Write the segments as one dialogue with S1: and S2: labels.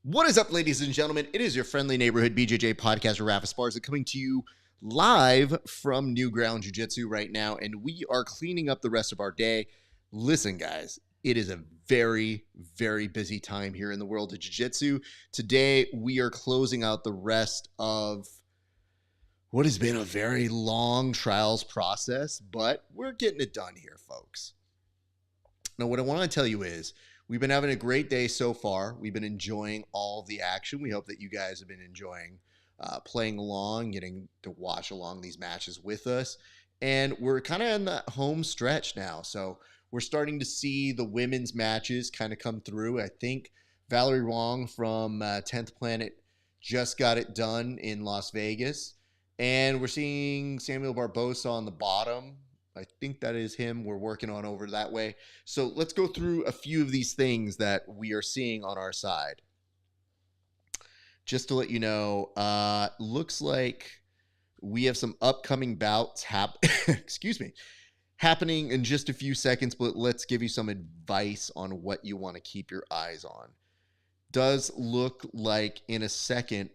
S1: What is up, ladies and gentlemen? It is your friendly neighborhood BJJ podcaster, Raf Esparza, coming to you live from New Ground Jiu-Jitsu right now, and we are cleaning up the rest of our day. Listen, guys, it is a very, very busy time here in the world of Jiu-Jitsu. Today, we are closing out the rest of what has been a very long trials process, but we're getting it done here, folks. Now, what I want to tell you is, we've been having a great day so far. We've been enjoying all the action. We hope that you guys have been enjoying playing along, getting to watch along these matches with us. And we're kind of in that home stretch now. So we're starting to see the women's matches kind of come through. I think Valerie Wong from 10th Planet just got it done in Las Vegas. And we're seeing Samuel Barbosa on the bottom. I think that is him we're working on over that way. So let's go through a few of these things that we are seeing on our side. Just to let you know, looks like we have some upcoming bouts happening in just a few seconds, but let's give you some advice on what you want to keep your eyes on. Does look like in a second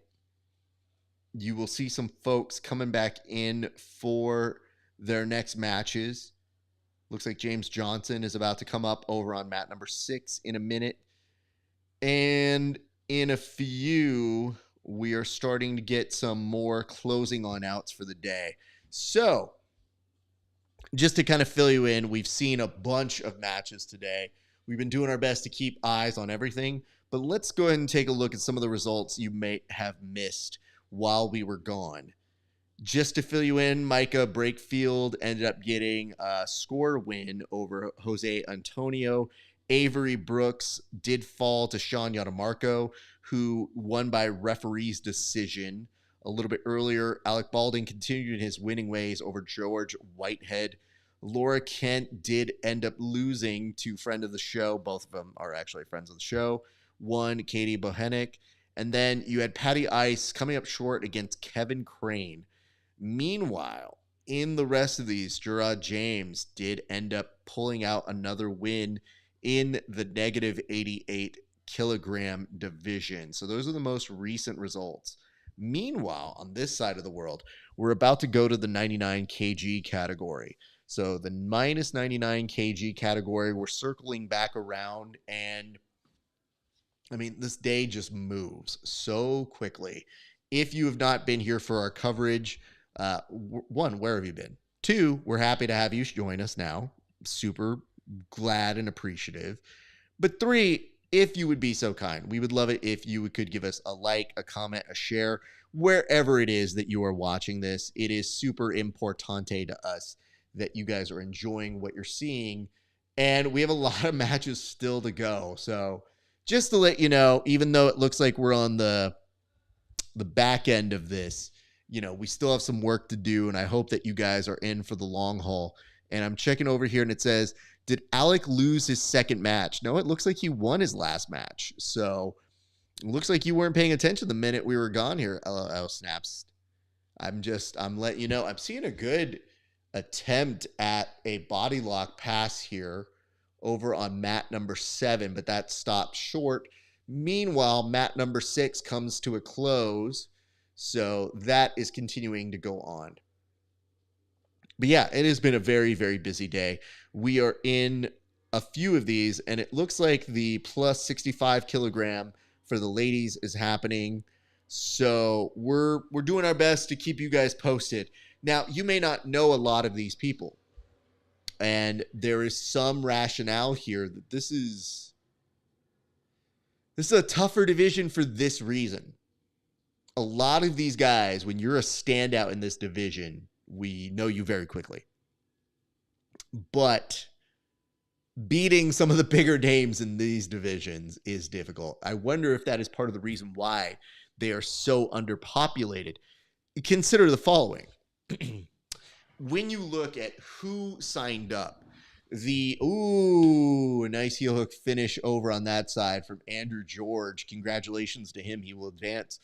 S1: you will see some folks coming back in for their next matches. Looks like James Johnson is about to come up over on mat number 6 in a minute. And in a few, we are starting to get some more closing on outs for the day. So, just to kind of fill you in, we've seen a bunch of matches today. We've been doing our best to keep eyes on everything, but let's go ahead and take a look at some of the results you may have missed while we were gone. Just to fill you in, Micah Brakefield ended up getting a score win over Jose Antonio. Avery Brooks did fall to Sean Yadamarco, who won by referee's decision. A little bit earlier, Alec Balding continued in his winning ways over George Whitehead. Laura Kent did end up losing to friend of the show. Both of them are actually friends of the show. One, Katie Bohenik. And then you had Patty Ice coming up short against Kevin Crane. Meanwhile, in the rest of these, Gerard James did end up pulling out another win in the negative 88 kilogram division. So those are the most recent results. Meanwhile, on this side of the world, we're about to go to the 99 kg category. So the minus 99 kg category, we're circling back around, and I mean, this day just moves so quickly. If you have not been here for our coverage, one, where have you been? Two, we're happy to have you join us now. Super glad and appreciative. But three, if you would be so kind, we would love it if you could give us a like, a comment, a share, wherever it is that you are watching this. It is super importante to us that you guys are enjoying what you're seeing. And we have a lot of matches still to go. So just to let you know, even though it looks like we're on the back end of this, you know, we still have some work to do, and I hope that you guys are in for the long haul. And I'm checking over here, and it says, did Alec lose his second match? No, it looks like he won his last match. So it looks like you weren't paying attention the minute we were gone here. LOL snaps. I'm letting you know. I'm seeing a good attempt at a body lock pass here over on mat number 7, but that stopped short. Meanwhile, mat number 6 comes to a close. So that is continuing to go on. But yeah, it has been a very, very busy day. We are in a few of these, and it looks like the plus 65 kilogram for the ladies is happening. So we're doing our best to keep you guys posted. Now, you may not know a lot of these people, and there is some rationale here that this is a tougher division for this reason. A lot of these guys, when you're a standout in this division, we know you very quickly. But beating some of the bigger names in these divisions is difficult. I wonder if that is part of the reason why they are so underpopulated. Consider the following. When you look at who signed up, a nice heel hook finish over on that side from Andrew George. Congratulations to him. He will advance.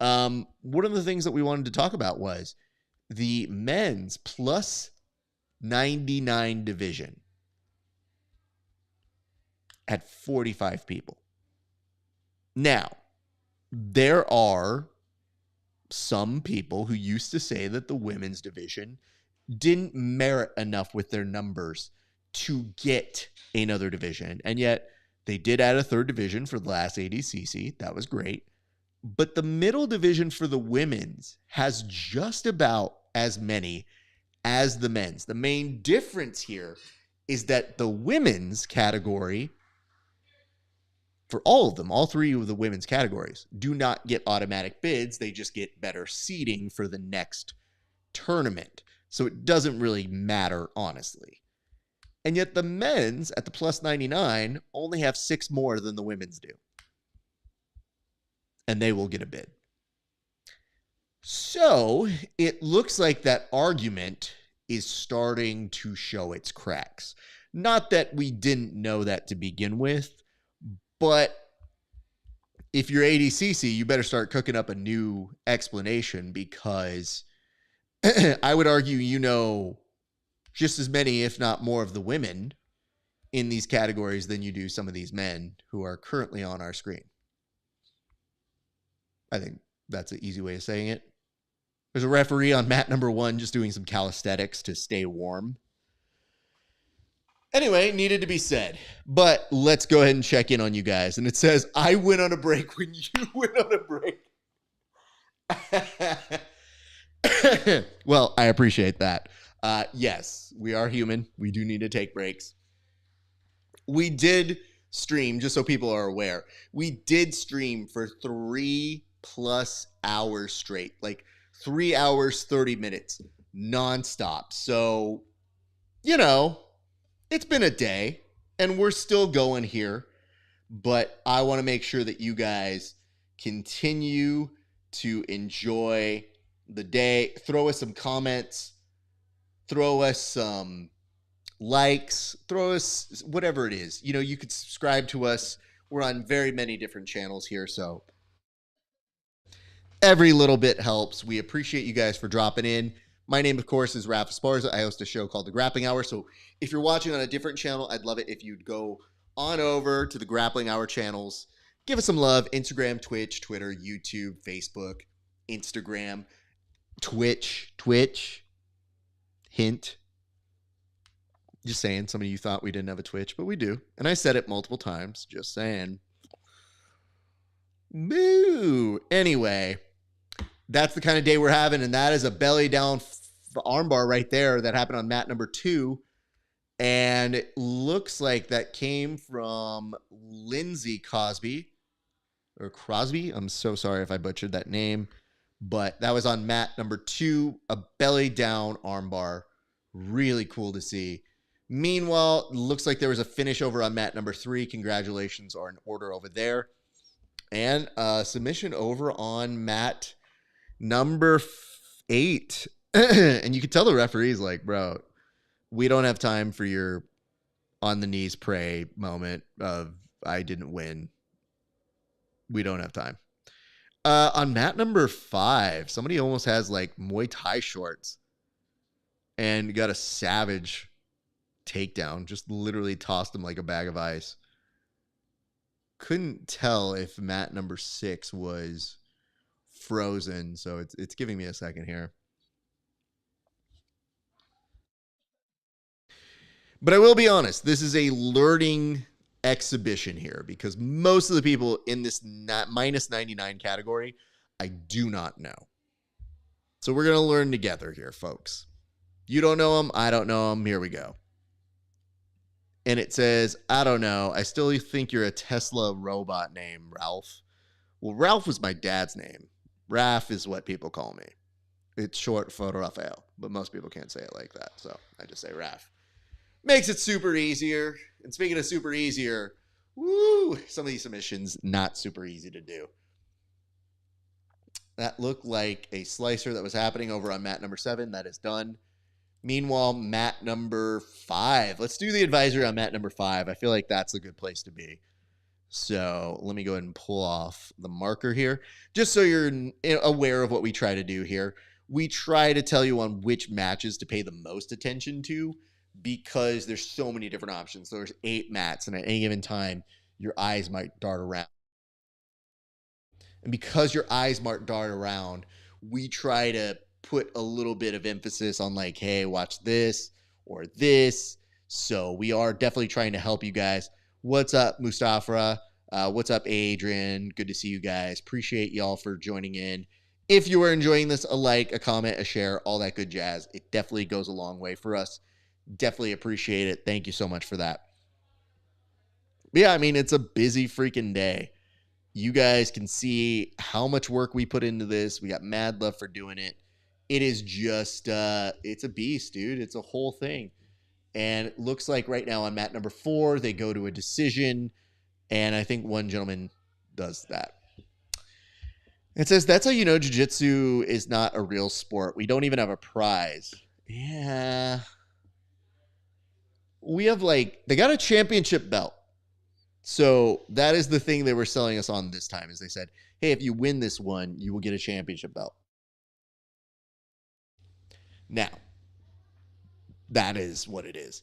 S1: One of the things that we wanted to talk about was the men's plus 99 division at 45 people. Now, there are some people who used to say that the women's division didn't merit enough with their numbers to get another division. And yet they did add a third division for the last ADCC. That was great. But the middle division for the women's has just about as many as the men's. The main difference here is that the women's category, for all of them, all three of the women's categories, do not get automatic bids. They just get better seeding for the next tournament. So it doesn't really matter, honestly. And yet the men's at the plus 99 only have 6 more than the women's do. And they will get a bid. So it looks like that argument is starting to show its cracks. Not that we didn't know that to begin with, but if you're ADCC, you better start cooking up a new explanation, because I would argue you know just as many, if not more, of the women in these categories than you do some of these men who are currently on our screen. I think that's an easy way of saying it. There's a referee on mat number 1 just doing some calisthenics to stay warm. Anyway, needed to be said. But let's go ahead and check in on you guys. And it says, I went on a break when you went on a break. Well, I appreciate that. Yes, we are human. We do need to take breaks. We did stream, just so people are aware, we did stream for 3+ hours straight. Like 3 hours, 30 minutes, nonstop. So, you know, it's been a day and we're still going here, but I want to make sure that you guys continue to enjoy the day. Throw us some comments, throw us some likes, throw us whatever it is. You know, you could subscribe to us. We're on very many different channels here, so every little bit helps. We appreciate you guys for dropping in. My name, of course, is Raf Esparza. I host a show called The Grappling Hour. So if you're watching on a different channel, I'd love it if you'd go on over to the Grappling Hour channels. Give us some love. Instagram, Twitch, Twitter, YouTube, Facebook, Instagram, Twitch. Hint. Just saying, some of you thought we didn't have a Twitch, but we do. And I said it multiple times. Just saying. Boo. Anyway, that's the kind of day we're having, and that is a belly down armbar right there that happened on mat number 2. And it looks like that came from Lindsay Crosby. I'm so sorry if I butchered that name, but that was on mat number 2, a belly down armbar. Really cool to see. Meanwhile, looks like there was a finish over on mat number 3. Congratulations are in order over there. And submission over on mat number 8. And you could tell the referee's like, bro, we don't have time for your on the knees pray moment of I didn't win. We don't have time. On mat number 5, somebody almost has like Muay Thai shorts and got a savage takedown. Just literally tossed him like a bag of ice. Couldn't tell if mat number 6 was frozen, so it's giving me a second here. But I will be honest, this is a learning exhibition here, because most of the people in this minus 99 category, I do not know. So we're going to learn together here, folks. You don't know them, I don't know them, here we go. And it says, I don't know, I still think you're a Tesla robot name, Ralph. Well, Ralph was my dad's name. Raf is what people call me. It's short for Raphael, but most people can't say it like that, so I just say Raf. Makes it super easier. And speaking of super easier, woo, some of these submissions not super easy to do. That looked like a slicer that was happening over on mat number 7. That is done. Meanwhile, mat number 5. Let's do the advisory on mat number 5. I feel like that's a good place to be. So let me go ahead and pull off the marker here. Just so you're aware of what we try to do here. We try to tell you on which matches to pay the most attention to, because there's so many different options. So there's 8 mats, and at any given time, your eyes might dart around. And because your eyes might dart around, we try to put a little bit of emphasis on like, hey, watch this or this. So we are definitely trying to help you guys. What's up, Mustafa? What's up, Adrian? Good to see you guys. Appreciate y'all for joining in. If you are enjoying this, a like, a comment, a share, all that good jazz. It definitely goes a long way for us. Definitely appreciate it. Thank you so much for that. But yeah, I mean, it's a busy freaking day. You guys can see how much work we put into this. We got mad love for doing it. It is just, it's a beast, dude. It's a whole thing. And it looks like right now on mat number 4, they go to a decision. And I think one gentleman does that. It says, that's how you know jiu-jitsu is not a real sport. We don't even have a prize. Yeah. We have they got a championship belt. So that is the thing they were selling us on this time, is they said, hey, if you win this one, you will get a championship belt. Now, that is what it is.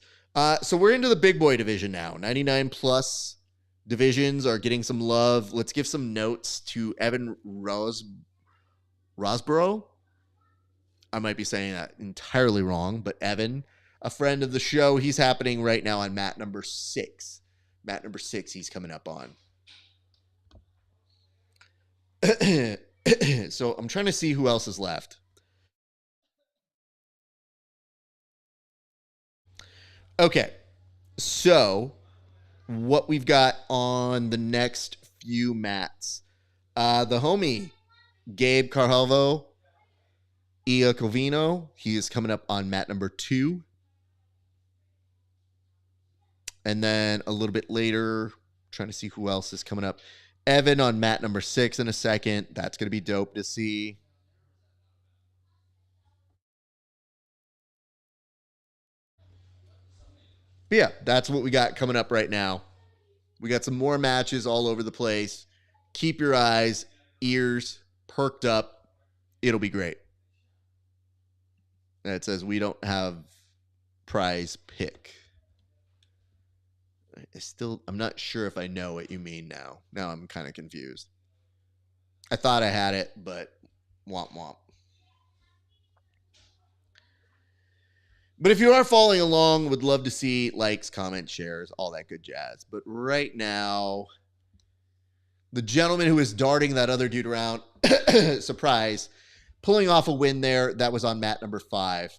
S1: So we're into the big boy division now. 99 plus divisions are getting some love. Let's give some notes to Evan Rosborough. I might be saying that entirely wrong, but Evan, a friend of the show, he's happening right now on mat number 6. Mat number 6 he's coming up on. So I'm trying to see who else is left. Okay, so what we've got on the next few mats. The homie, Gabe Carvalho Iacovino, he is coming up on mat number 2. And then a little bit later, trying to see who else is coming up. Evan on mat number 6 in a second. That's going to be dope to see. But yeah, that's what we got coming up right now. We got some more matches all over the place. Keep your eyes, ears perked up. It'll be great. And it says we don't have prize pick. I'm not sure if I know what you mean now. Now I'm kind of confused. I thought I had it, but womp womp. But if you are following along, would love to see likes, comments, shares, all that good jazz. But right now, the gentleman who is darting that other dude around, surprise, pulling off a win there. That was on mat number 5.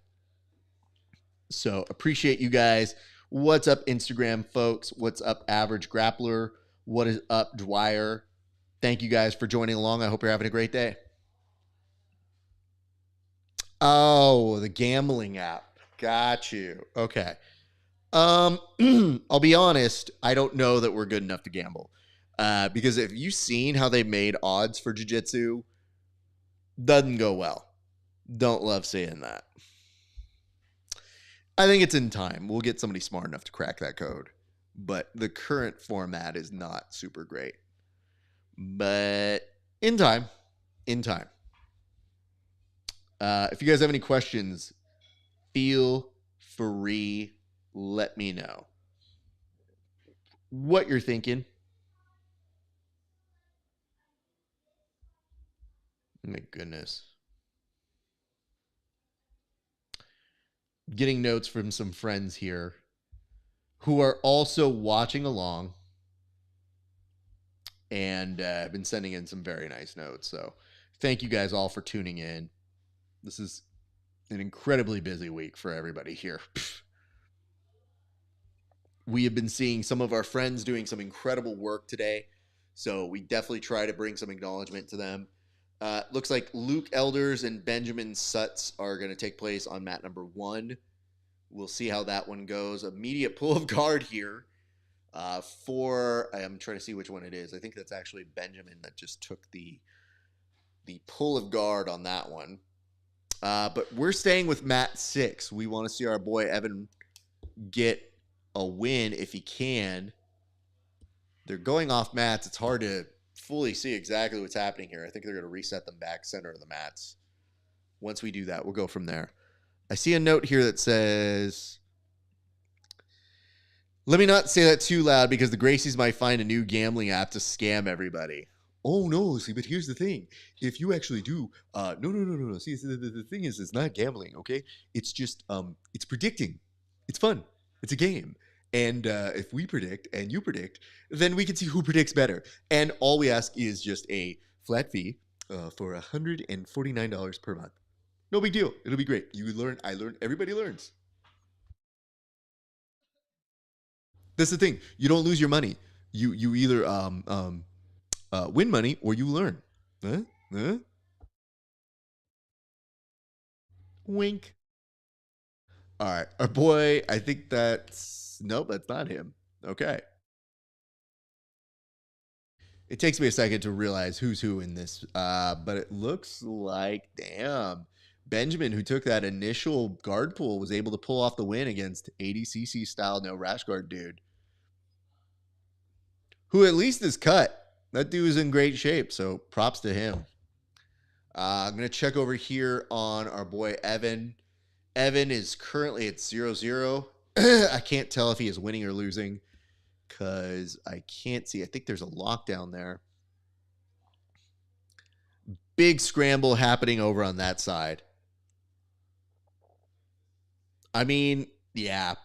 S1: So appreciate you guys. What's up, Instagram folks? What's up, Average Grappler? What is up, Dwyer? Thank you guys for joining along. I hope you're having a great day. Oh, the gambling app. Got you. Okay. I'll be honest. I don't know that we're good enough to gamble. Because if you've seen how they made odds for jiu-jitsu, doesn't go well. Don't love seeing that. I think it's in time. We'll get somebody smart enough to crack that code. But the current format is not super great. But in time. In time. If you guys have any questions, feel free. Let me know what you're thinking. My goodness. Getting notes from some friends here who are also watching along and have been sending in some very nice notes. So thank you guys all for tuning in. This is an incredibly busy week for everybody here. We have been seeing some of our friends doing some incredible work today. So we definitely try to bring some acknowledgement to them. Looks like Luke Elders and Benjamin Sutts are going to take place on mat number 1. We'll see how that one goes. Immediate pull of guard here I'm trying to see which one it is. I think that's actually Benjamin that just took the pull of guard on that one. But we're staying with mat 6. We want to see our boy Evan get a win if he can. They're going off mats. It's hard to fully see exactly what's happening here. I think they're going to reset them back center of the mats. Once we do that, we'll go from there. I see a note here that says, let me not say that too loud because the Gracies might find a new gambling app to scam everybody. oh no, see, but here's the thing. If you actually do, no. See, the thing is, it's not gambling, okay? It's just, it's predicting. It's fun. It's a game. And if we predict and you predict, then we can see who predicts better. And all we ask is just a flat fee for $149 per month. No big deal. It'll be great. You learn, I learn, everybody learns. That's the thing. You don't lose your money. You either win money or you learn. Huh? Huh? Wink. All right, our boy. I think that's nope. That's not him. Okay. It takes me a second to realize who's who in this, but it looks like damn Benjamin, who took that initial guard pull, was able to pull off the win against ADCC style no rash guard dude, who at least is cut. That dude is in great shape, so props to him. I'm going to check over here on our boy Evan. Evan is currently at 0-0. I can't tell if he is winning or losing because I can't see. I think there's a lockdown there. Big scramble happening over on that side. I mean, yeah,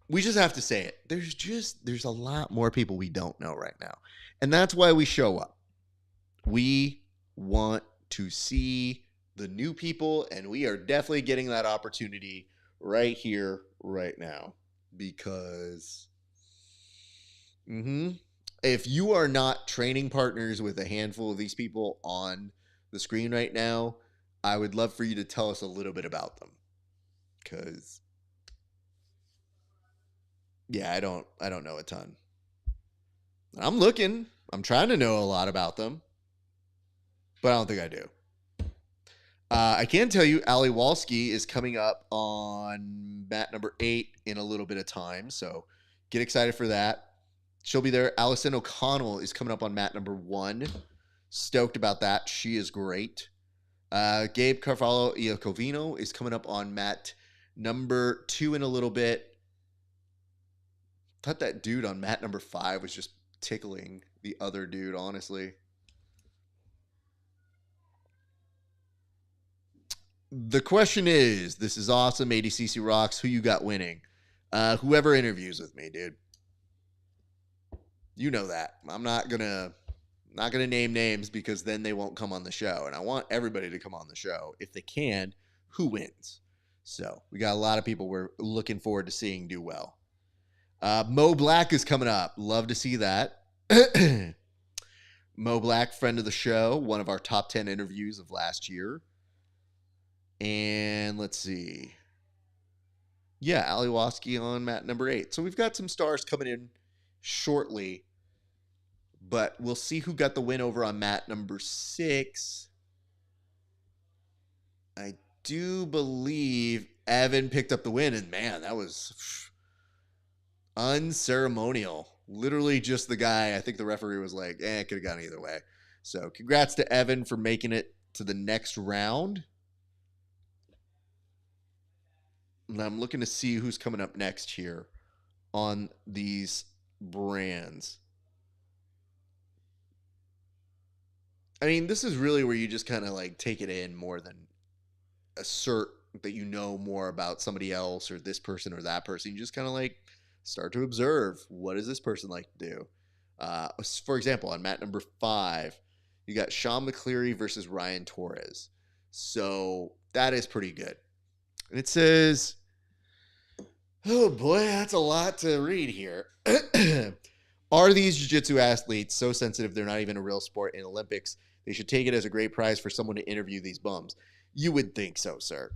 S1: we just have to say it. There's a lot more people we don't know right now. And that's why we show up. We want to see the new people, and we are definitely getting that opportunity right here, right now. Because if you are not training partners with a handful of these people on the screen right now, I would love for you to tell us a little bit about them. Because yeah, I don't know a ton. I'm looking. I'm trying to know a lot about them, but I don't think I do. I can tell you Ali Walski is coming up on mat number 8 in a little bit of time, so get excited for that. She'll be there. Allison O'Connell is coming up on mat number 1. Stoked about that. She is great. Gabe Carvalho Iacovino is coming up on mat number 2 in a little bit. Thought that dude on mat number 5 was just tickling the other dude, honestly. The question is, this is awesome, ADCC rocks. Who you got winning? Whoever interviews with me, dude. You know that. I'm not gonna name names because then they won't come on the show. And I want everybody to come on the show. If they can, who wins? So we got a lot of people we're looking forward to seeing do well. Mo Black is coming up. Love to see that. Mo Black, friend of the show, one of our top 10 interviews of last year. And let's see. Yeah, Ali Waski on mat number 8. So we've got some stars coming in shortly. But we'll see who got the win over on mat number 6. I do believe Evan picked up the win. And man, that was unceremonial. Literally just the guy. I think the referee was like, it could have gone either way. So congrats to Evan for making it to the next round. And I'm looking to see who's coming up next here on these brands. I mean, this is really where you just kind of like take it in more than assert that you know more about somebody else or this person or that person. You just kind of like start to observe, what does this person like to do? For example, on mat number 5, you got Sean McCleary versus Ryan Torres. So that is pretty good. And it says, oh boy, that's a lot to read here. Are these jiu-jitsu athletes so sensitive they're not even a real sport in Olympics? They should take it as a great prize for someone to interview these bums. You would think so, sir.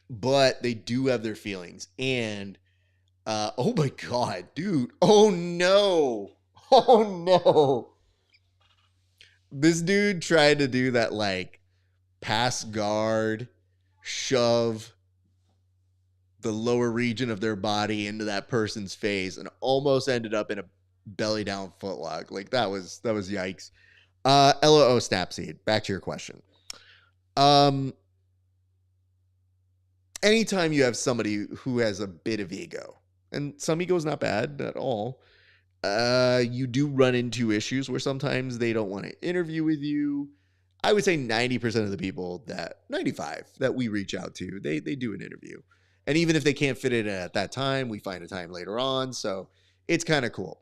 S1: But they do have their feelings. And, oh my God, dude. Oh no. Oh no. This dude tried to do that like pass guard, shove the lower region of their body into that person's face and almost ended up in a belly down footlock. Like that was yikes. LOO Snapseed, back to your question. Anytime you have somebody who has a bit of ego, and some ego is not bad at all, You do run into issues where sometimes they don't want to interview with you. I would say 90% of the people 95 that we reach out to, they do an interview. And even if they can't fit it at that time, we find a time later on. So it's kind of cool.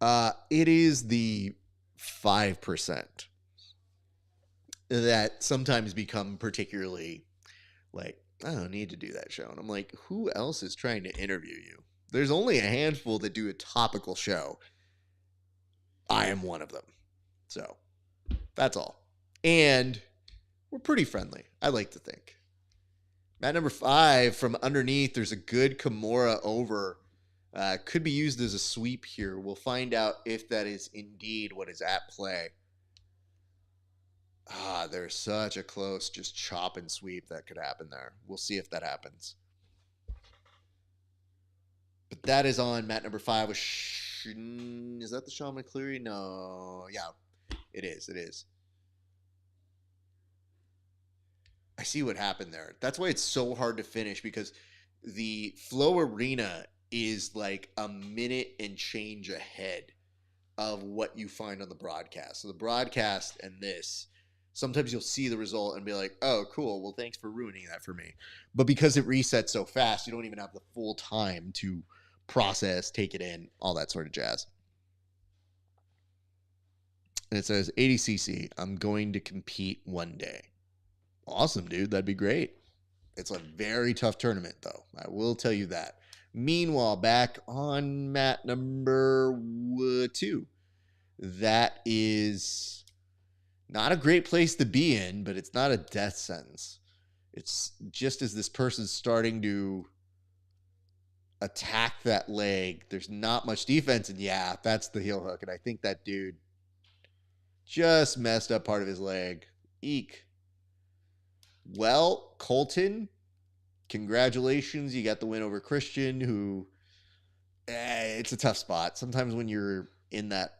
S1: It is the 5% that sometimes become particularly like, I don't need to do that show. And I'm like, who else is trying to interview you? There's only a handful that do a topical show. I am one of them. So that's all. And we're pretty friendly, I like to think. Mat number 5, from underneath, there's a good Kimura over. Could be used as a sweep here. We'll find out if that is indeed what is at play. There's such a close just chop and sweep that could happen there. We'll see if that happens. But that is on mat number 5. Is that the Sean McCleary? No. Yeah, it is. It is. I see what happened there. That's why it's so hard to finish, because the Flow Arena is like a minute and change ahead of what you find on the broadcast. So the broadcast and this, sometimes you'll see the result and be like, oh, cool. Well, thanks for ruining that for me. But because it resets so fast, you don't even have the full time to process, take it in, all that sort of jazz. And it says, ADCC, I'm going to compete one day. Awesome, dude. That'd be great. It's a very tough tournament, though. I will tell you that. Meanwhile, back on mat number 2. That is not a great place to be in, but it's not a death sentence. It's just as this person's starting to attack that leg, there's not much defense, and yeah, that's the heel hook. And I think that dude just messed up part of his leg. Eek. Well, Colton, congratulations. You got the win over Christian, who, it's a tough spot. Sometimes when you're in that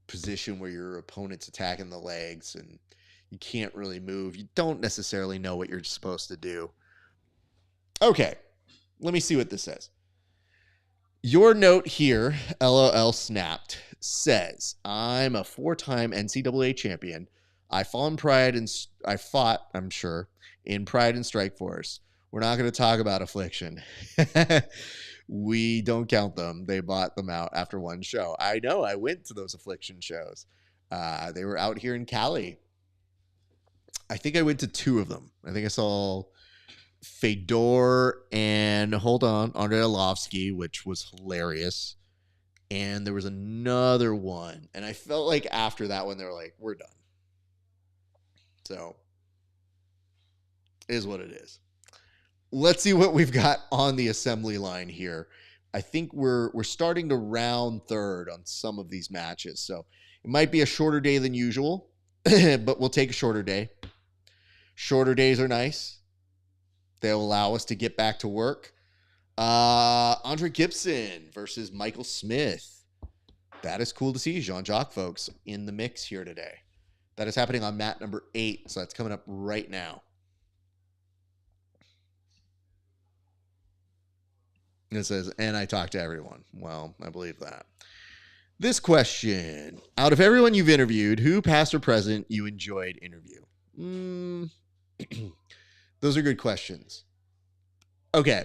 S1: position where your opponent's attacking the legs and you can't really move, you don't necessarily know what you're supposed to do. Okay, let me see what this says. Your note here, LOL snapped, says, I'm a 4-time NCAA champion. I fought, I'm sure, in Pride and Strikeforce. We're not going to talk about Affliction. We don't count them. They bought them out after one show. I know. I went to those Affliction shows. They were out here in Cali. I think I went to 2 of them. I think I saw Fedor and, Andrei Arlovsky, which was hilarious. And there was another one. And I felt like after that one, they were like, we're done. So, is what it is. Let's see what we've got on the assembly line here. I think we're starting to round third on some of these matches. So, it might be a shorter day than usual, but we'll take a shorter day. Shorter days are nice. They'll allow us to get back to work. Andre Gibson versus Michael Smith. That is cool to see. Jean-Jacques, folks, in the mix here today. That is happening on mat number 8, so that's coming up right now. It says, and I talked to everyone. Well, I believe that. This question. Out of everyone you've interviewed, who, past or present, you enjoyed interview? Those are good questions. Okay.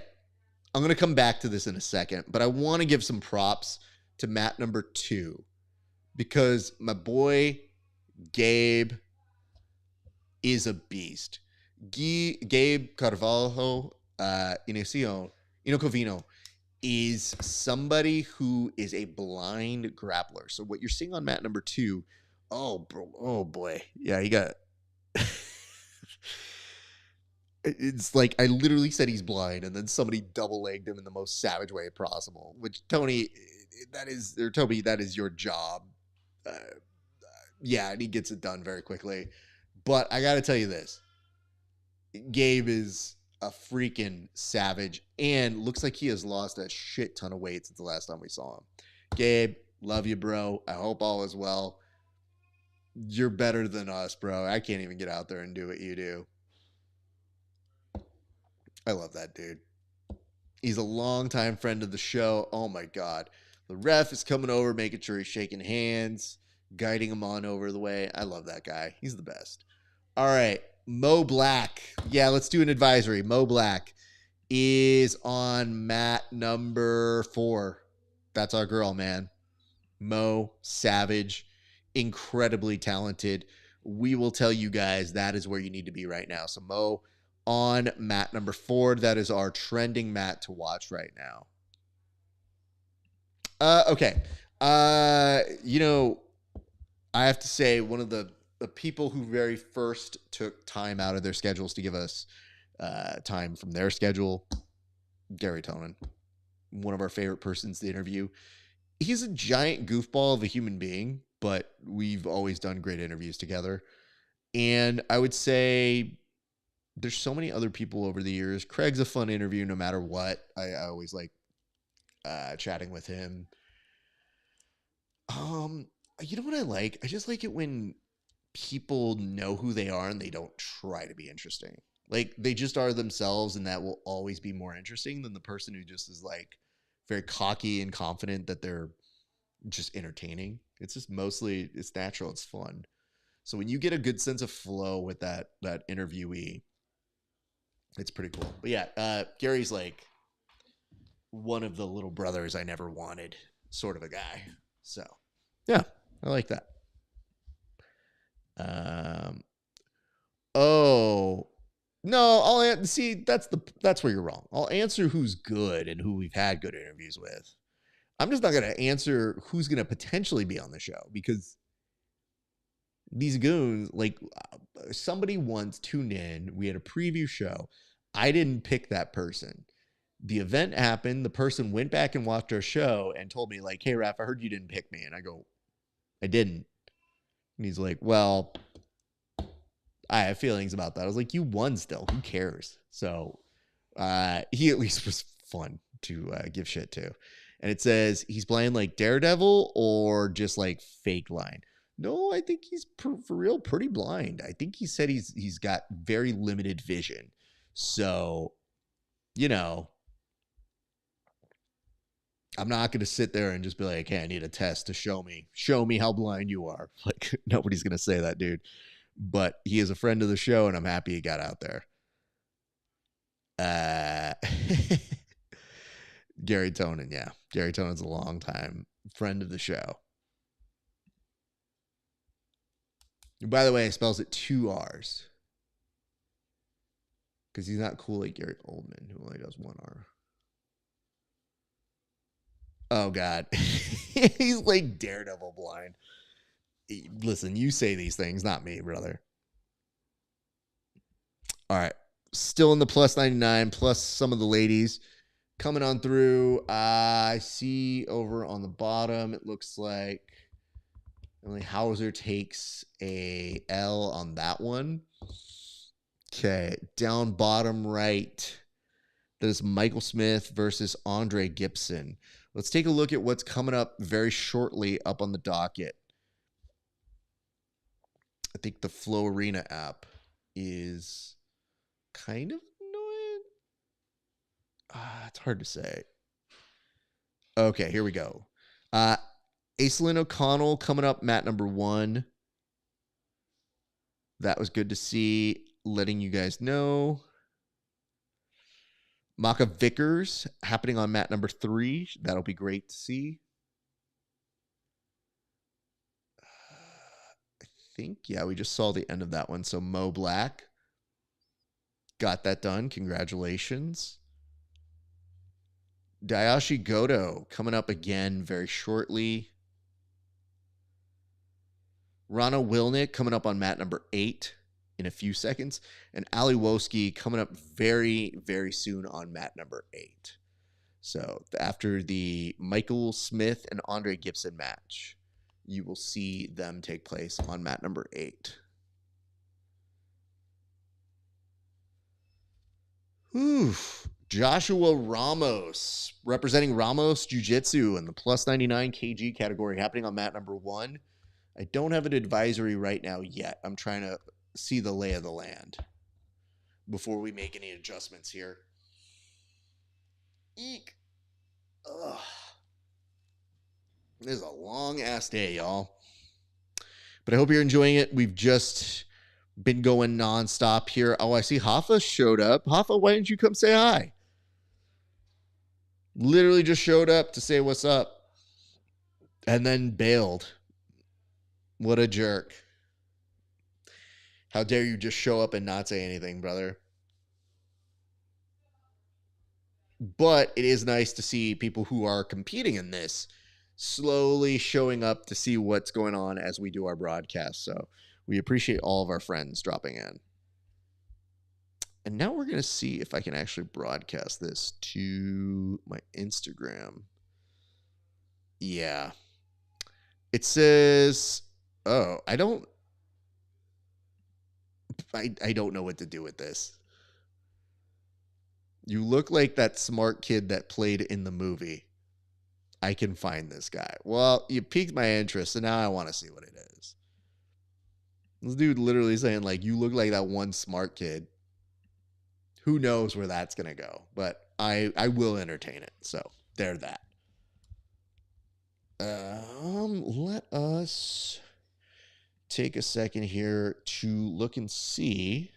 S1: I'm going to come back to this in a second, but I want to give some props to mat number 2, because my boy Gabe is a beast. Gabe Carvalho Inocovino is somebody who is a blind grappler. So what you're seeing on mat number 2, oh boy. Yeah, he got it's like I literally said he's blind, and then somebody double-legged him in the most savage way possible, which Toby, that is your job. Yeah, and he gets it done very quickly. But I got to tell you this. Gabe is a freaking savage and looks like he has lost a shit ton of weight since the last time we saw him. Gabe, love you, bro. I hope all is well. You're better than us, bro. I can't even get out there and do what you do. I love that dude. He's a longtime friend of the show. Oh my God. The ref is coming over, making sure he's shaking hands, guiding him on over the way. I love that guy. He's the best. All right. Mo Black. Yeah, let's do an advisory. Mo Black is on mat number 4. That's our girl, man. Mo, savage, incredibly talented. We will tell you guys that is where you need to be right now. So Mo on mat number 4. That is our trending mat to watch right now. Okay. You know, I have to say one of the people who very first took time out of their schedules to give us time from their schedule, Gary Tonin, one of our favorite persons to interview. He's a giant goofball of a human being, but we've always done great interviews together. And I would say there's so many other people over the years. Craig's a fun interview no matter what. I always like chatting with him. You know what I like? I just like it when people know who they are and they don't try to be interesting. Like they just are themselves, and that will always be more interesting than the person who just is like very cocky and confident that they're just entertaining. It's just mostly, it's natural, it's fun. So when you get a good sense of flow with that interviewee, it's pretty cool. But yeah, Gary's like one of the little brothers I never wanted sort of a guy. So yeah, I like that. Oh no, I'll see. That's where you're wrong. I'll answer who's good and who we've had good interviews with. I'm just not going to answer who's going to potentially be on the show, because these goons, like somebody once tuned in. We had a preview show. I didn't pick that person. The event happened. The person went back and watched our show and told me like, "Hey, Raf, I heard you didn't pick me." And I go, "I didn't." And he's like, "Well, I have feelings about that." I was like, "You won still. Who cares?" So he at least was fun to give shit to. And it says he's playing like Daredevil or just like fake line. No, I think he's for real pretty blind. I think he said he's got very limited vision. So, you know, I'm not going to sit there and just be like, "Hey, I need a test to show me how blind you are." Like nobody's going to say that, dude. But he is a friend of the show, and I'm happy he got out there. Gary Tonin, yeah. Gary Tonin's a long time friend of the show. And by the way, he spells it 2 R's. Because he's not cool like Gary Oldman, who only does 1 R. Oh, God. He's like Daredevil blind. Listen, you say these things, not me, brother. All right. Still in the plus 99, plus some of the ladies coming on through. I see over on the bottom, it looks like Emily Hauser takes a L on that one. Okay, down bottom right, that is Michael Smith versus Andre Gibson. Let's take a look at what's coming up very shortly up on the docket. I think the Flow Arena app is kind of annoying. It's hard to say. Okay, here we go. Aislinn O'Connell coming up, mat number 1. That was good to see. Letting you guys know. Maka Vickers happening on mat number 3. That'll be great to see. I think, yeah, we just saw the end of that one. So Mo Black got that done. Congratulations. Dayashi Goto coming up again very shortly. Rana Wilnick coming up on mat number 8 in a few seconds. And Ali Woski coming up very, very soon on mat number 8. So after the Michael Smith and Andre Gibson match, you will see them take place on mat number 8. Oof. Joshua Ramos, representing Ramos Jiu-Jitsu in the plus 99 kg category, happening on mat number 1. I don't have an advisory right now yet. I'm trying to see the lay of the land before we make any adjustments here. Eek. Ugh. This is a long ass day, y'all. But I hope you're enjoying it. We've just been going nonstop here. Oh, I see Hoffa showed up. Hoffa, why didn't you come say hi? Literally just showed up to say what's up and then bailed. What a jerk. How dare you just show up and not say anything, brother? But it is nice to see people who are competing in this slowly showing up to see what's going on as we do our broadcast. So we appreciate all of our friends dropping in. And now we're going to see if I can actually broadcast this to my Instagram. Yeah. It says, oh, I don't know what to do with this. You look like that smart kid that played in the movie. I can find this guy. Well, you piqued my interest, and now I want to see what it is. This dude literally saying, like, you look like that one smart kid. Who knows where that's going to go? But I will entertain it. So, there that. Let us take a second here to look and see.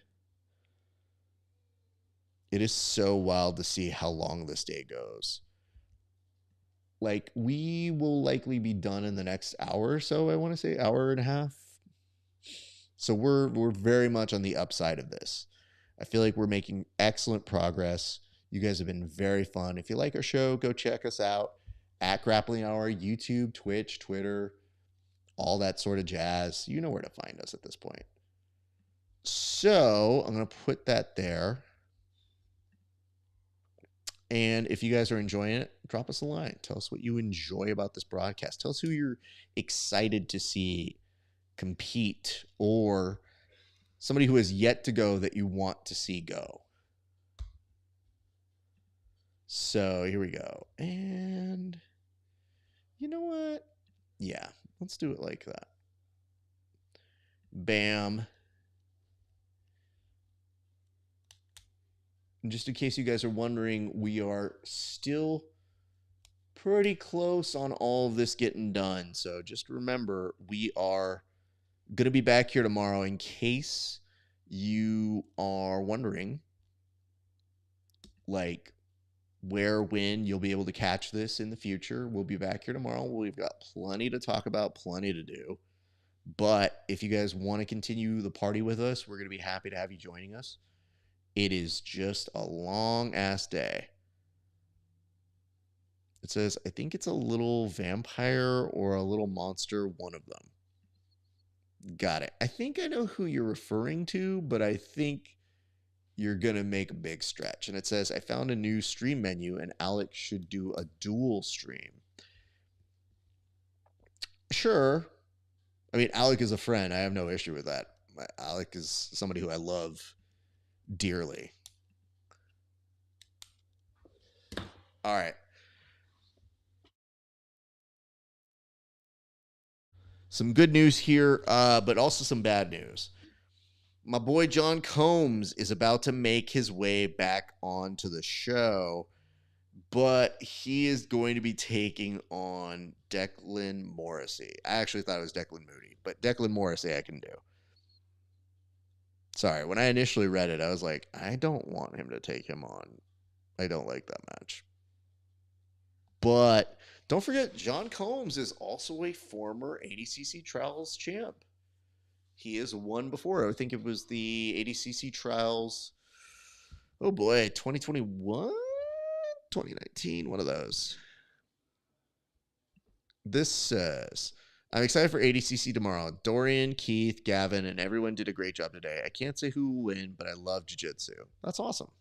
S1: It is so wild to see how long this day goes. Like, we will likely be done in the next hour or so. I want to say hour and a half. So we're very much on the upside of this. I feel like we're making excellent progress. You guys have been very fun. If you like our show, go check us out at Grappling Hour, YouTube, Twitch, Twitter, all that sort of jazz. You know where to find us at this point. So I'm going to put that there. And if you guys are enjoying it, drop us a line. Tell us what you enjoy about this broadcast. Tell us who you're excited to see compete, or somebody who has yet to go that you want to see go. So here we go. And you know what? Yeah, let's do it like that. Bam. And just in case you guys are wondering, we are still pretty close on all of this getting done. So just remember, we are going to be back here tomorrow in case you are wondering, like, where, when you'll be able to catch this in the future. We'll be back here tomorrow. We've got plenty to talk about, plenty to do. But if you guys want to continue the party with us, we're going to be happy to have you joining us. It is just a long-ass day. It says, I think it's a little vampire or a little monster, one of them. Got it. I think I know who you're referring to, but I think you're going to make a big stretch. And it says, I found a new stream menu and Alex should do a dual stream. Sure. I mean, Alec is a friend. I have no issue with that. Alec is somebody who I love dearly. All right. Some good news here, but also some bad news. My boy John Combs is about to make his way back onto the show, but he is going to be taking on Declan Morrissey. I actually thought it was Declan Moody, but Declan Morrissey I can do. Sorry, when I initially read it, I was like, I don't want him to take him on. I don't like that match. But don't forget, John Combs is also a former ADCC Trials champ. He has won before. I think it was the ADCC Trials, oh boy, 2021? 2019, one of those. This says, I'm excited for ADCC tomorrow. Dorian, Keith, Gavin, and everyone did a great job today. I can't say who will win, but I love jiu-jitsu. That's awesome.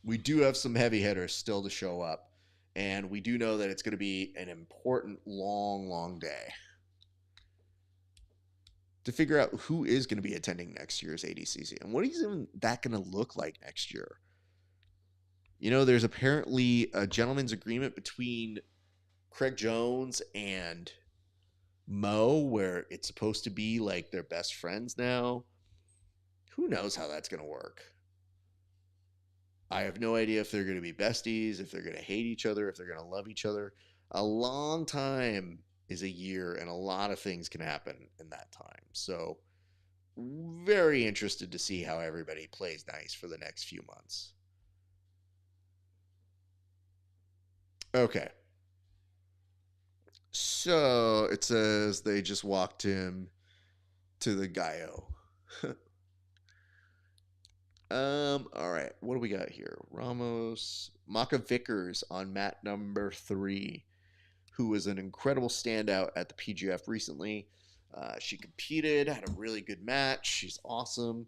S1: We do have some heavy hitters still to show up, and we do know that it's going to be an important, long, long day to figure out who is going to be attending next year's ADCC and what is even that going to look like next year. You know, there's apparently a gentleman's agreement between Craig Jones and Mo where it's supposed to be like they're best friends now. Who knows how that's going to work? I have no idea if they're going to be besties, if they're going to hate each other, if they're going to love each other. A long time is a year, and a lot of things can happen in that time. So, very interested to see how everybody plays nice for the next few months. Okay. So it says they just walked him to the Gaio. All right. What do we got here? Ramos, Maka Vickers on mat number 3, who was an incredible standout at the PGF recently. She competed, had a really good match. She's awesome.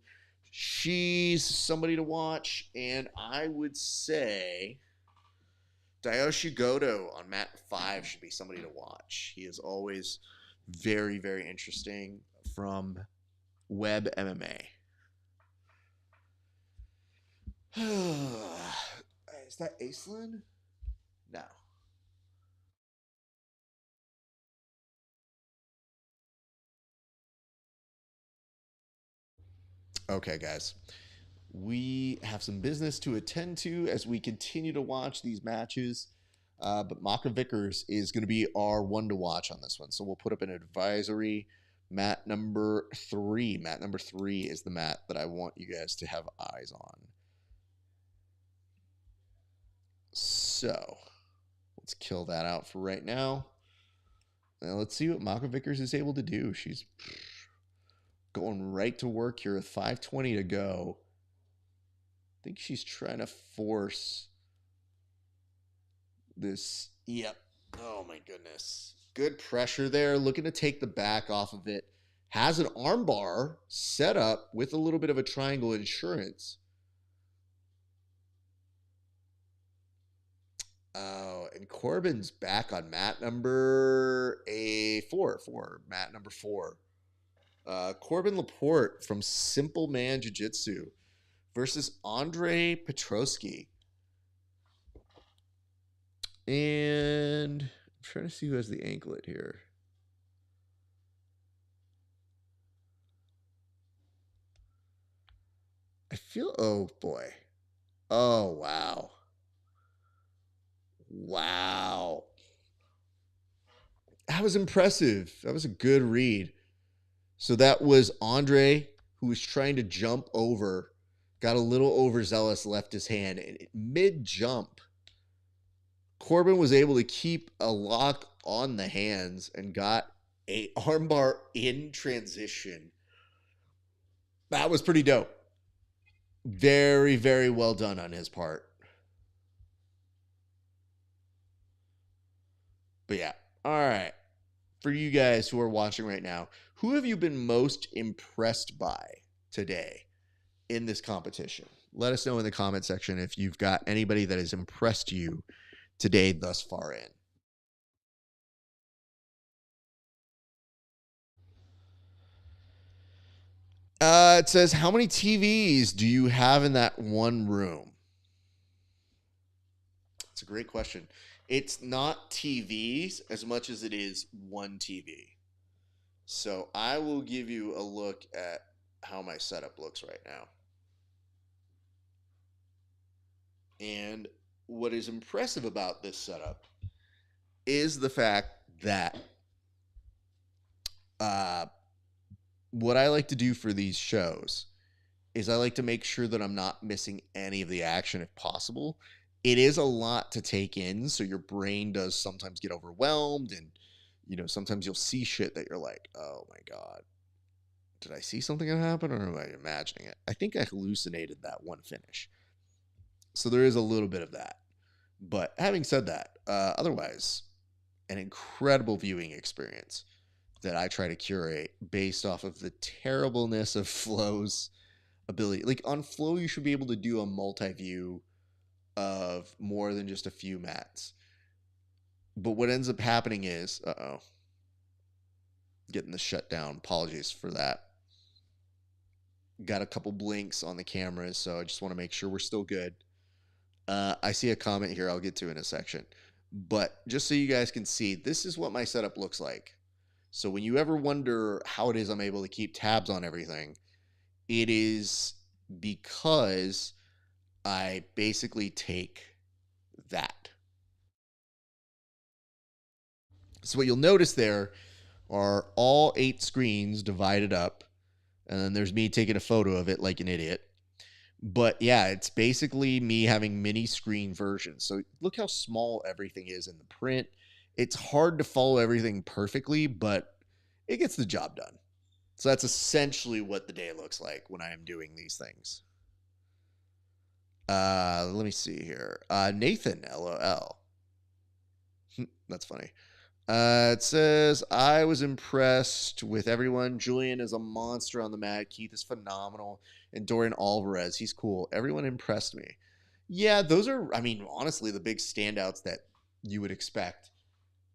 S1: She's somebody to watch, and I would say Dayoshi Goto on mat 5 should be somebody to watch. He is always very, very interesting from Web MMA. Is that Aislinn? No. Okay, guys. We have some business to attend to as we continue to watch these matches. But Maka Vickers is going to be our one to watch on this one. So we'll put up an advisory. Mat number 3. Mat number 3 is the mat that I want you guys to have eyes on. So let's kill that out for right now. Now let's see what Maka Vickers is able to do. She's going right to work here with 5:20 to go. I think she's trying to force this. Yep. Oh my goodness. Good pressure there. Looking to take the back off of it. Has an armbar set up with a little bit of a triangle insurance. Oh, and Corbin's back on mat number 4. Mat number 4. Corbin Laporte from Simple Man Jiu-Jitsu versus Andre Petrosky. And I'm trying to see who has the anklet here. I feel, oh boy. Oh, wow. Wow. That was impressive. That was a good read. So that was Andre, who was trying to jump over, got a little overzealous, left his hand, and mid-jump, Corbin was able to keep a lock on the hands and got a armbar in transition. That was pretty dope. Very, very well done on his part. But yeah, all right. For you guys who are watching right now, who have you been most impressed by today in this competition? Let us know in the comment section if you've got anybody that has impressed you today thus far in. It says, how many TVs do you have in that one room? It's a great question. It's not TVs as much as it is one TV. So I will give you a look at how my setup looks right now. And what is impressive about this setup is the fact that what I like to do for these shows is I like to make sure that I'm not missing any of the action if possible. It is a lot to take in, so your brain does sometimes get overwhelmed, and sometimes you'll see shit that you're like, oh my god, did I see something that happened, or am I imagining it? I think I hallucinated that one finish. So there is a little bit of that. But having said that, otherwise, an incredible viewing experience that I try to curate based off of the terribleness of Flow's ability. Like on Flow, you should be able to do a multi-view of more than just a few mats. But what ends up happening is, getting the shutdown. Apologies for that. Got a couple blinks on the cameras, so I just want to make sure we're still good. I see a comment here I'll get to in a section. But just so you guys can see, this is what my setup looks like. So when you ever wonder how it is I'm able to keep tabs on everything, it is because I basically take that So what you'll notice there are all 8 screens divided up, and then there's me taking a photo of it like an idiot. But yeah, it's basically me having mini screen versions. So look how small everything is in the print. It's hard to follow everything perfectly, but it gets the job done. So that's essentially what the day looks like when I am doing these things. Let me see here. Nathan, LOL. That's funny. It says, I was impressed with everyone. Julian is a monster on the mat. Keith is phenomenal. And Dorian Alvarez, he's cool. Everyone impressed me. Yeah, those are, I mean, honestly, the big standouts that you would expect.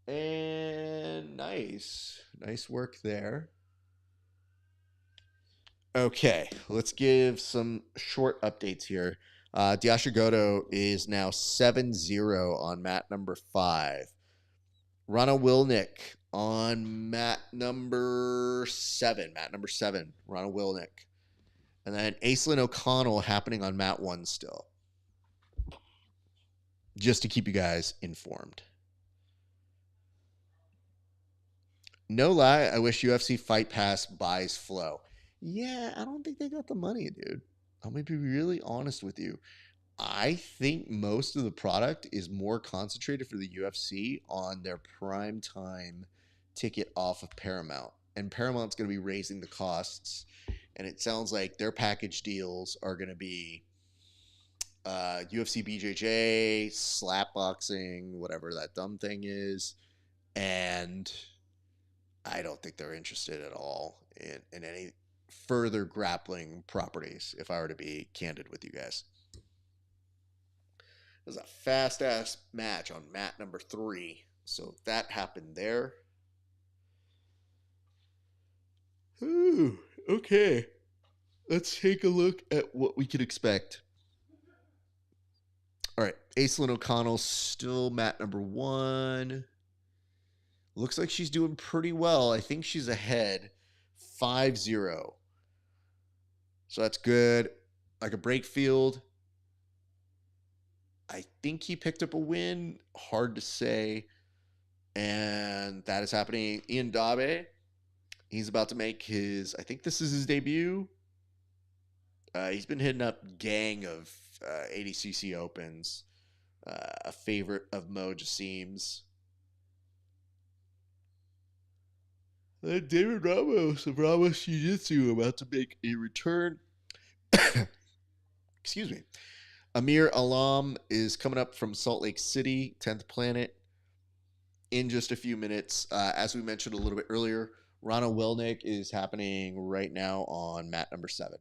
S1: And nice. Nice work there. Okay, let's give some short updates here. Diasha Goto is now 7-0 on mat number 5. Rana Wilnick on mat number 7. Mat number 7, Rana Wilnick. And then Aislinn O'Connell happening on mat 1 still. Just to keep you guys informed. No lie, I wish UFC Fight Pass buys Flow. Yeah, I don't think they got the money, dude. I'm going to be really honest with you. I think most of the product is more concentrated for the UFC on their prime time ticket off of Paramount. And Paramount's going to be raising the costs. And it sounds like their package deals are going to be UFC BJJ, slapboxing, whatever that dumb thing is. And I don't think they're interested at all in any further grappling properties, if I were to be candid with you guys. It was a fast-ass match on mat number 3. So that happened there. Ooh, okay. Let's take a look at what we could expect. All right. Aislinn O'Connell still mat number 1. Looks like she's doing pretty well. I think she's ahead 5-0. So that's good. Like a break field. I think he picked up a win. Hard to say. And that is happening. Ian Dabe, he's about to make his, I think this is his debut. He's been hitting up gang of ADCC Opens. A favorite of Mo Jassim's. David Ramos of Ramos Jiu-Jitsu about to make a return. Excuse me. Amir Alam is coming up from Salt Lake City, 10th Planet, in just a few minutes. As we mentioned a little bit earlier, Rana Wilnick is happening right now on mat number 7.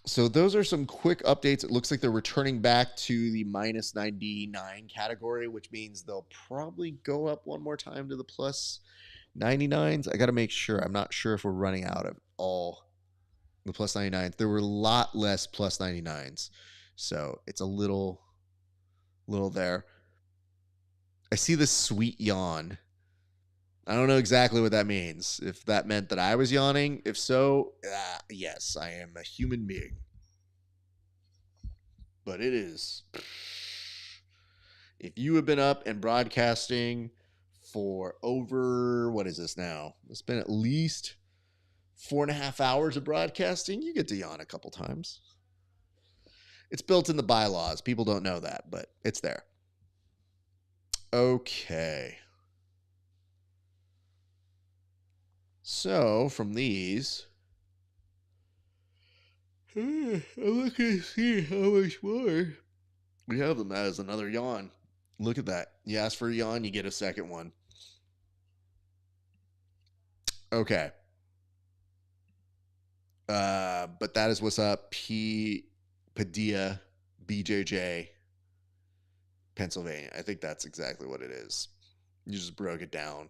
S1: So those are some quick updates. It looks like they're returning back to the minus 99 category, which means they'll probably go up one more time to the plus 99s. I got to make sure. I'm not sure if we're running out of all the plus 99s. There were a lot less plus 99s. So it's a little there. I see this sweet yawn. I don't know exactly what that means. If that meant that I was yawning. If so, yes, I am a human being. But it is. If you have been up and broadcasting for over, what is this now? It's been at least 4.5 hours of broadcasting. You get to yawn a couple times. It's built in the bylaws. People don't know that, but it's there. Okay. So from these, I'm looking to see how much more we have them as another yawn. Look at that. You ask for a yawn, you get a second one. Okay. But that is what's up. Padilla, BJJ, Pennsylvania. I think that's exactly what it is. You just broke it down.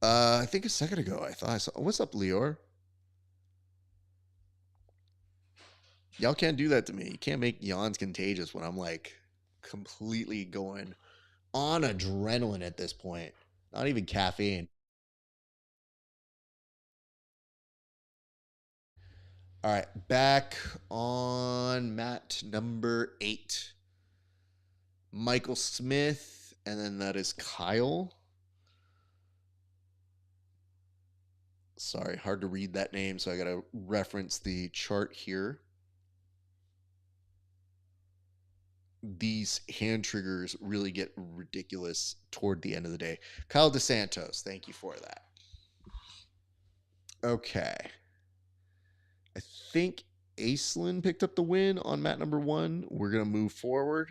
S1: I think a second ago I thought I saw. What's up, Leor? Y'all can't do that to me. You can't make yawns contagious when I'm like completely going on adrenaline at this point. Not even caffeine. All right, back on mat number 8. Michael Smith, and then that is Kyle. Sorry, hard to read that name, so I got to reference the chart here. These hand triggers really get ridiculous toward the end of the day. Kyle DeSantos, thank you for that. Okay. I think Aislinn picked up the win on mat number 1. We're going to move forward.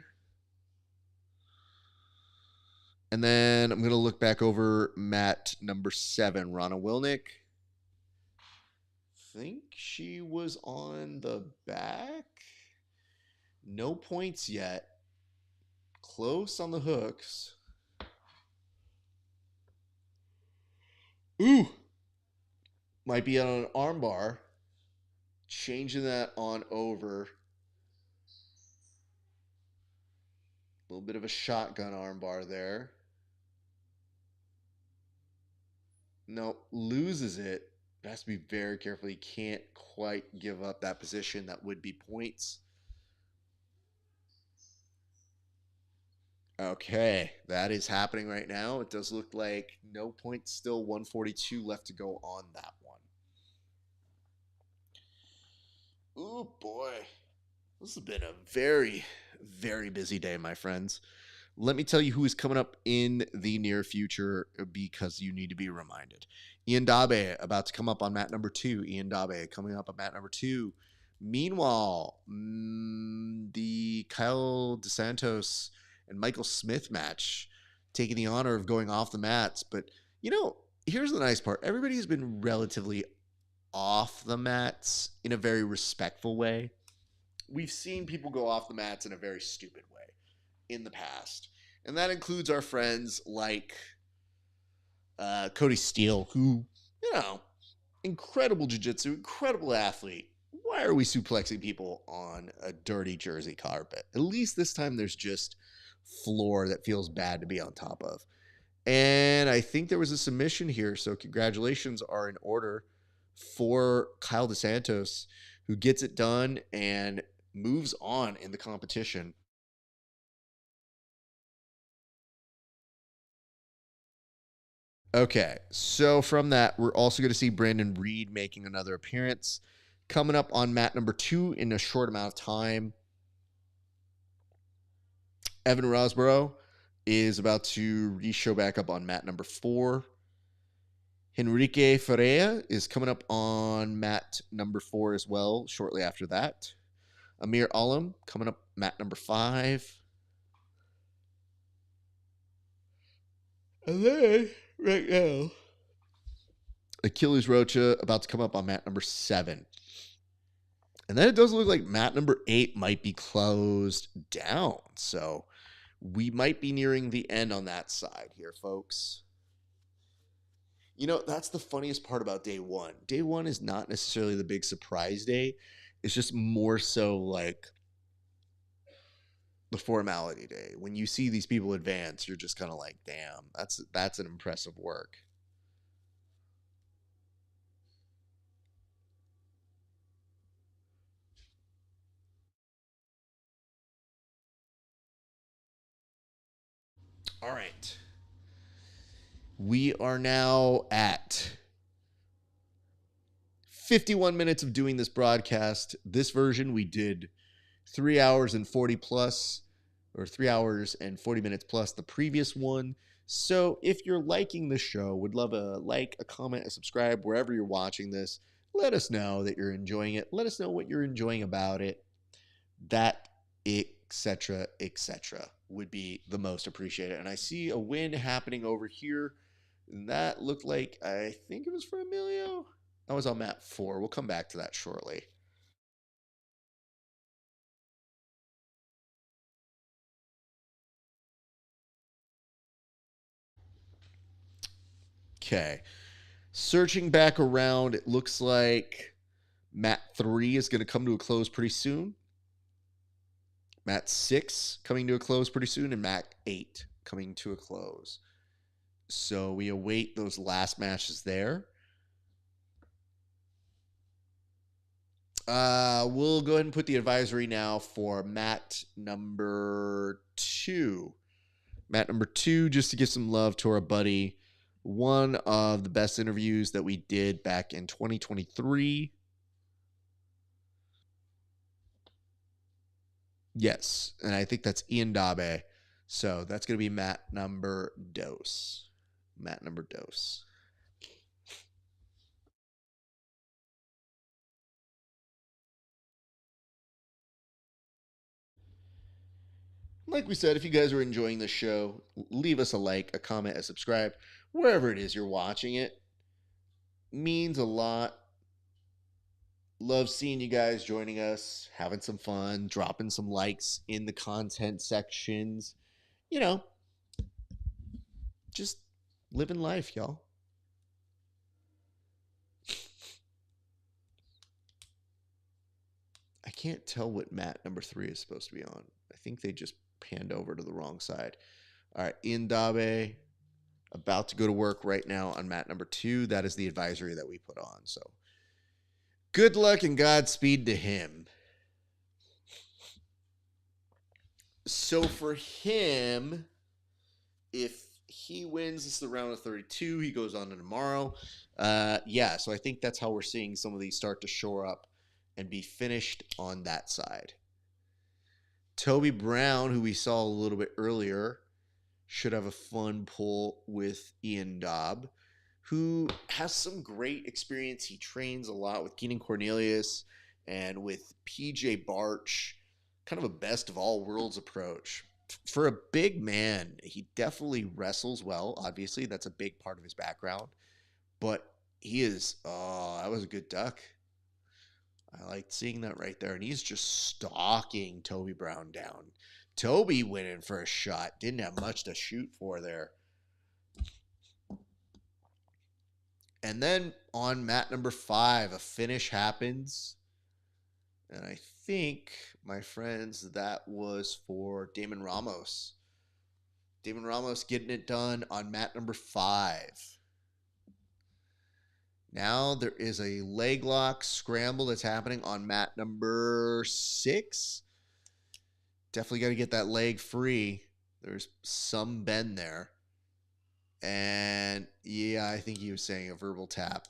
S1: And then I'm going to look back over mat number 7, Rana Wilnick. I think she was on the back. No points yet. Close on the hooks. Ooh. Might be on an armbar. Changing that on over. A little bit of a shotgun armbar there. Nope, loses it. Has to be very careful. He can't quite give up that position. That would be points. Okay, that is happening right now. It does look like no points, still 142 left to go on that one. Oh boy. This has been a very, very busy day, my friends. Let me tell you who is coming up in the near future because you need to be reminded. Ian Dabe about to come up on mat number 2. Ian Dabe coming up on mat number 2. Meanwhile, the Kyle DeSantos and Michael Smith match taking the honor of going off the mats. But, here's the nice part. Everybody has been relatively off the mats in a very respectful way. We've seen people go off the mats in a very stupid way in the past. And that includes our friends like Cody Steele, who, incredible jiu-jitsu, incredible athlete. Why are we suplexing people on a dirty jersey carpet? At least this time there's just floor that feels bad to be on top of. And I think there was a submission here, so congratulations are in order for Kyle DeSantos, who gets it done and moves on in the competition. Okay, so from that, we're also going to see Brandon Reed making another appearance. Coming up on mat number 2 in a short amount of time, Evan Rosborough is about to re-show back up on mat number 4. Henrique Ferreira is coming up on mat number 4 as well, shortly after that. Amir Alam coming up mat number 5. And then, right now, Achilles Rocha about to come up on mat number 7. And then it does look like mat number 8 might be closed down. So we might be nearing the end on that side here, folks. That's the funniest part about day 1. Day 1 is not necessarily the big surprise day. It's just more so like the formality day. When you see these people advance, you're just kind of like, damn, that's an impressive work. All right. We are now at 51 minutes of doing this broadcast. This version we did 3 hours and 40 plus, or 3 hours and 40 minutes plus the previous one. So if you're liking the show, would love a like, a comment, a subscribe, wherever you're watching this. Let us know that you're enjoying it. Let us know what you're enjoying about it. That, etc., would be the most appreciated. And I see a win happening over here. And that looked like, I think it was for Emilio. I was on mat 4. We'll come back to that shortly. Okay. Searching back around, it looks like mat 3 is going to come to a close pretty soon. Mat 6 coming to a close pretty soon, and mat 8 coming to a close. So we await those last matches there. We'll go ahead and put the advisory now for mat number 2. Mat number 2, just to give some love to our buddy. One of the best interviews that we did back in 2023. Yes, and I think that's Ian Dabe. So that's going to be mat number dos. Mat number dos. Like we said, if you guys are enjoying the show, leave us a like, a comment, a subscribe, wherever it is you're watching it. Means a lot. Love seeing you guys joining us, having some fun, dropping some likes in the content sections. You know, just living life, y'all. I can't tell what mat number 3 is supposed to be on. I think they just panned over to the wrong side. All right, Indabe, about to go to work right now on mat number 2. That is the advisory that we put on. So good luck and Godspeed to him. So for him, if he wins, this is the round of 32. He goes on to tomorrow. Yeah, so I think that's how we're seeing some of these start to shore up and be finished on that side. Toby Brown, who we saw a little bit earlier, should have a fun pull with Ian Dobb, who has some great experience. He trains a lot with Keenan Cornelius and with PJ Barch, kind of a best of all worlds approach. For a big man, he definitely wrestles well. Obviously, that's a big part of his background. But he is, that was a good duck. I liked seeing that right there. And he's just stalking Toby Brown down. Toby went in for a shot. Didn't have much to shoot for there. And then on mat number 5, a finish happens. And I think, my friends, that was for Damon Ramos. Damon Ramos getting it done on mat number 5. Now there is a leg lock scramble that's happening on mat number 6. Definitely got to get that leg free. There's some bend there. And yeah, I think he was saying a verbal tap.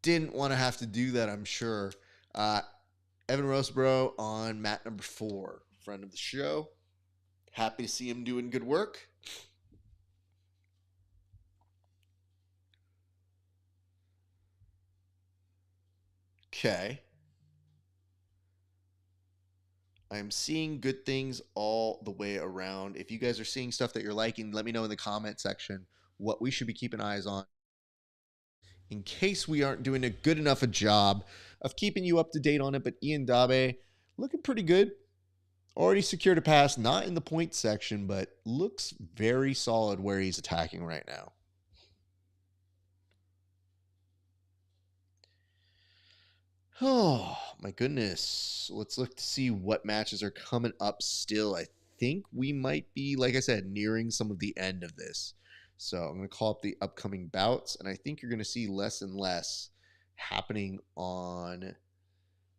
S1: Didn't want to have to do that, I'm sure. Evan Roseborough on mat number 4. Friend of the show. Happy to see him doing good work. Okay. I'm seeing good things all the way around. If you guys are seeing stuff that you're liking, let me know in the comment section what we should be keeping eyes on, in case we aren't doing a good enough a job of keeping you up to date on it. But Ian Dabe looking pretty good. Already secured a pass, not in the point section, but looks very solid where he's attacking right now. Oh, my goodness. Let's look to see what matches are coming up still. I think we might be, like I said, nearing some of the end of this. So I'm going to call up the upcoming bouts, and I think you're going to see less and less happening on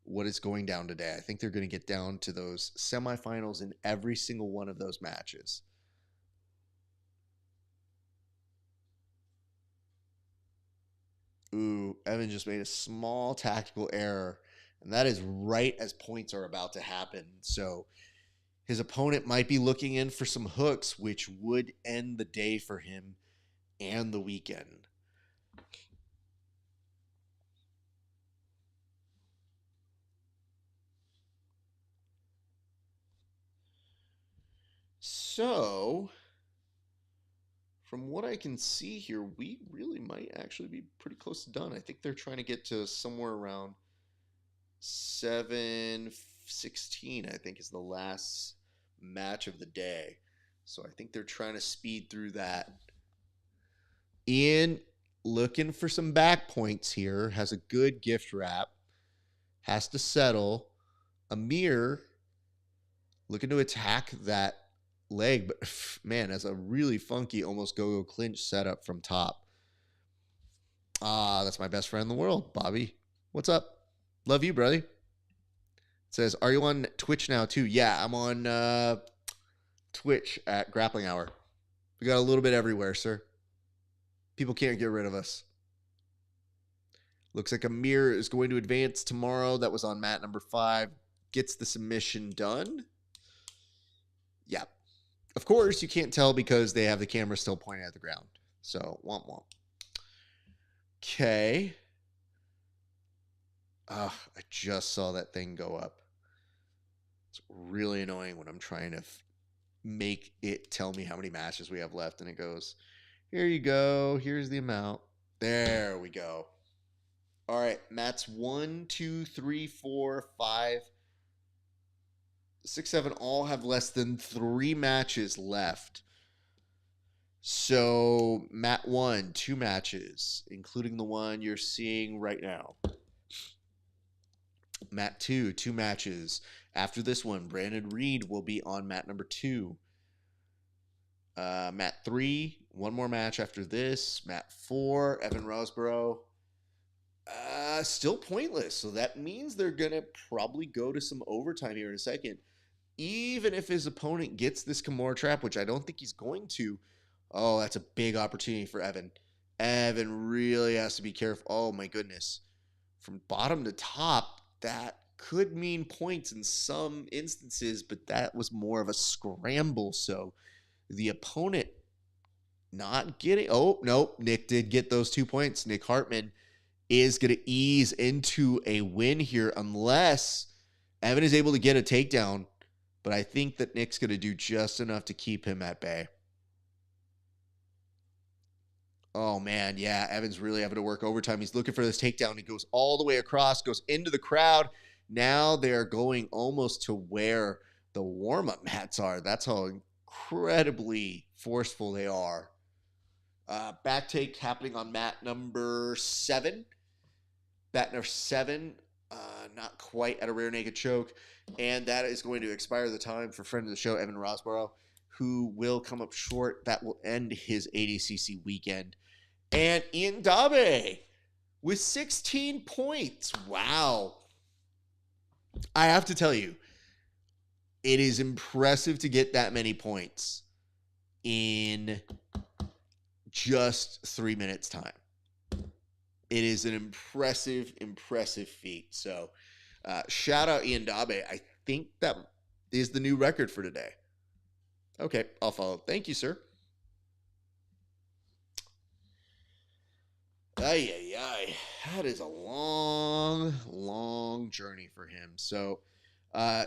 S1: what is going down today. I think they're going to get down to those semifinals in every single one of those matches. Ooh, Evan just made a small tactical error, and that is right as points are about to happen. So his opponent might be looking in for some hooks, which would end the day for him and the weekend. So, from what I can see here, we really might actually be pretty close to done. I think they're trying to get to somewhere around 7:16, I think, is the last match of the day. So I think they're trying to speed through that. Ian looking for some back points here. Has a good gift wrap. Has to settle. Amir looking to attack that leg, but man, has a really funky almost go-go clinch setup from top. Ah, that's my best friend in the world, Bobby. What's up? Love you, brother. It says, are you on Twitch now too? Yeah, I'm on Twitch at Grappling Hour. We got a little bit everywhere, sir. People can't get rid of us. Looks like Amir is going to advance tomorrow. That was on mat number 5. Gets the submission done. Yeah. Of course, you can't tell because they have the camera still pointing at the ground. So, womp womp. Okay. I just saw that thing go up. It's really annoying when I'm trying to make it tell me how many matches we have left. And it goes, here you go. Here's the amount. There we go. All right. Mats 1, 2, 3, 4, 5, 6, 7 all have less than 3 matches left. So, mat 1, 2 matches, including the one you're seeing right now. Mat 2, 2 matches. After this one, Brandon Reed will be on mat number 2. Mat 3, one more match after this. Mat 4, Evan Rosborough. Still pointless. So that means they're going to probably go to some overtime here in a second. Even if his opponent gets this Kimura trap, which I don't think he's going to. Oh, that's a big opportunity for Evan. Evan really has to be careful. Oh, my goodness. From bottom to top, that could mean points in some instances, but that was more of a scramble. So the opponent not getting... Oh, nope. Nick did get those 2 points. Nick Hartman is going to ease into a win here unless Evan is able to get a takedown. But I think that Nick's going to do just enough to keep him at bay. Oh, man, yeah, Evan's really having to work overtime. He's looking for this takedown. He goes all the way across, goes into the crowd. Now they're going almost to where the warm-up mats are. That's how incredibly forceful they are. Back take happening on mat number 7. Mat number 7, not quite at a rear naked choke. And that is going to expire the time for friend of the show, Evan Rosborough, who will come up short. That will end his ADCC weekend. And Ian Dabe with 16 points. Wow. I have to tell you, it is impressive to get that many points in just 3 minutes' time. It is an impressive, impressive feat. So, shout out Ian Dabe. I think that is the new record for today. Okay, I'll follow. Thank you, sir. Ay. That is a long, long journey for him. So,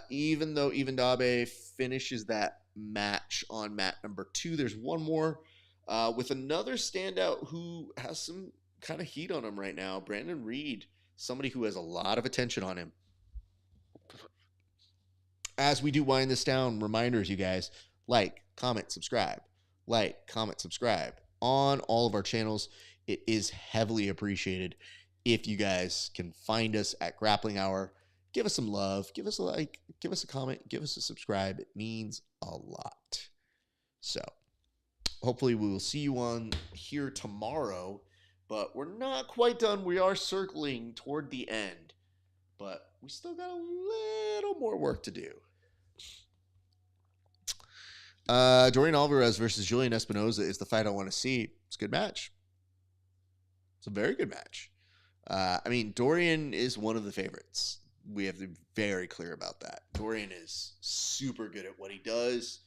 S1: even though Ian Dabe finishes that match on mat number 2, there's one more with another standout who has some kind of heat on him right now. Brandon Reed, somebody who has a lot of attention on him. As we do wind this down, reminders, you guys, like, comment, subscribe. Like, comment, subscribe on all of our channels. It is heavily appreciated if you guys can find us at Grappling Hour. Give us some love. Give us a like. Give us a comment. Give us a subscribe. It means a lot. So, hopefully we will see you on here tomorrow. But we're not quite done. We are circling toward the end. But we still got a little more work to do. Dorian Alvarez versus Julian Espinoza is the fight I want to see. It's a good match. It's a very good match. I mean, Dorian is one of the favorites. We have to be very clear about that. Dorian is super good at what he does.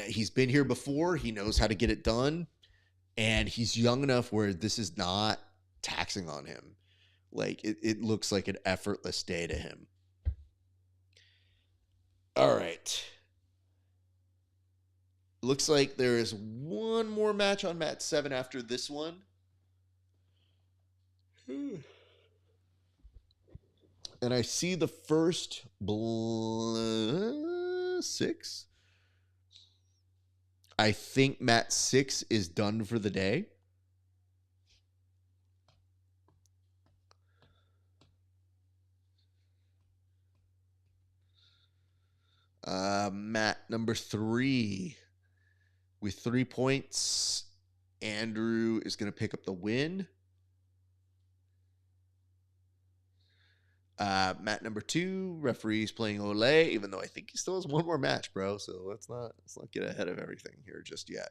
S1: He's been here before. He knows how to get it done. And he's young enough where this is not taxing on him. Like, it looks like an effortless day to him. All right. Looks like there is one more match on mat 7 after this one. And I see the first 6. I think mat 6 is done for the day. Mat number 3 with 3 points. Andrew is going to pick up the win. Match number 2, referee's playing Olay, even though I think he still has one more match, bro. So let's not get ahead of everything here just yet.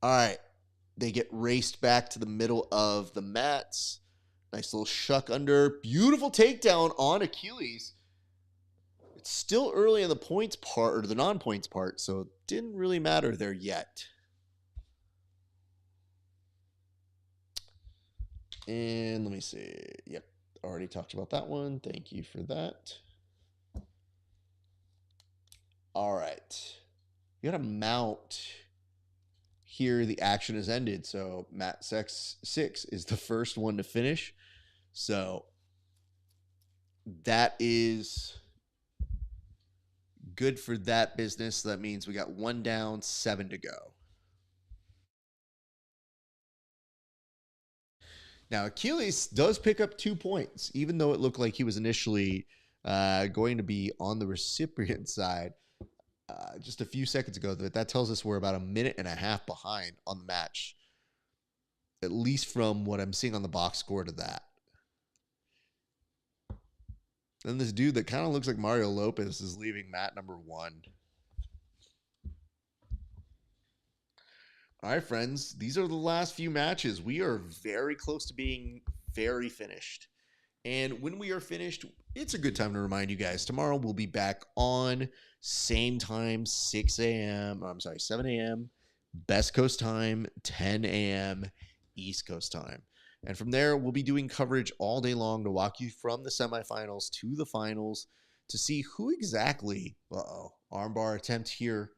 S1: All right. They get raced back to the middle of the mats. Nice little shuck under. Beautiful takedown on Achilles. It's still early in the points part, or the non-points part, so it didn't really matter there yet. And let me see. Yep, already talked about that one. Thank you for that. All right. You got to mount. Here, the action has ended. So, mat 6 is the first one to finish. So, that is good for that business. That means we got 1 down, 7 to go. Now, Achilles does pick up 2 points, even though it looked like he was initially going to be on the recipient side just a few seconds ago. That tells us we're about 1.5 minutes behind on the match, at least from what I'm seeing on the box score to that. Then this dude that kind of looks like Mario Lopez is leaving mat number 1. All right, friends, these are the last few matches. We are very close to being very finished. And when we are finished, it's a good time to remind you guys, tomorrow we'll be back on same time, 6 a.m. I'm sorry, 7 a.m. Best Coast time, 10 a.m. East Coast time. And from there, we'll be doing coverage all day long to walk you from the semifinals to the finals to see who exactly, armbar attempt here.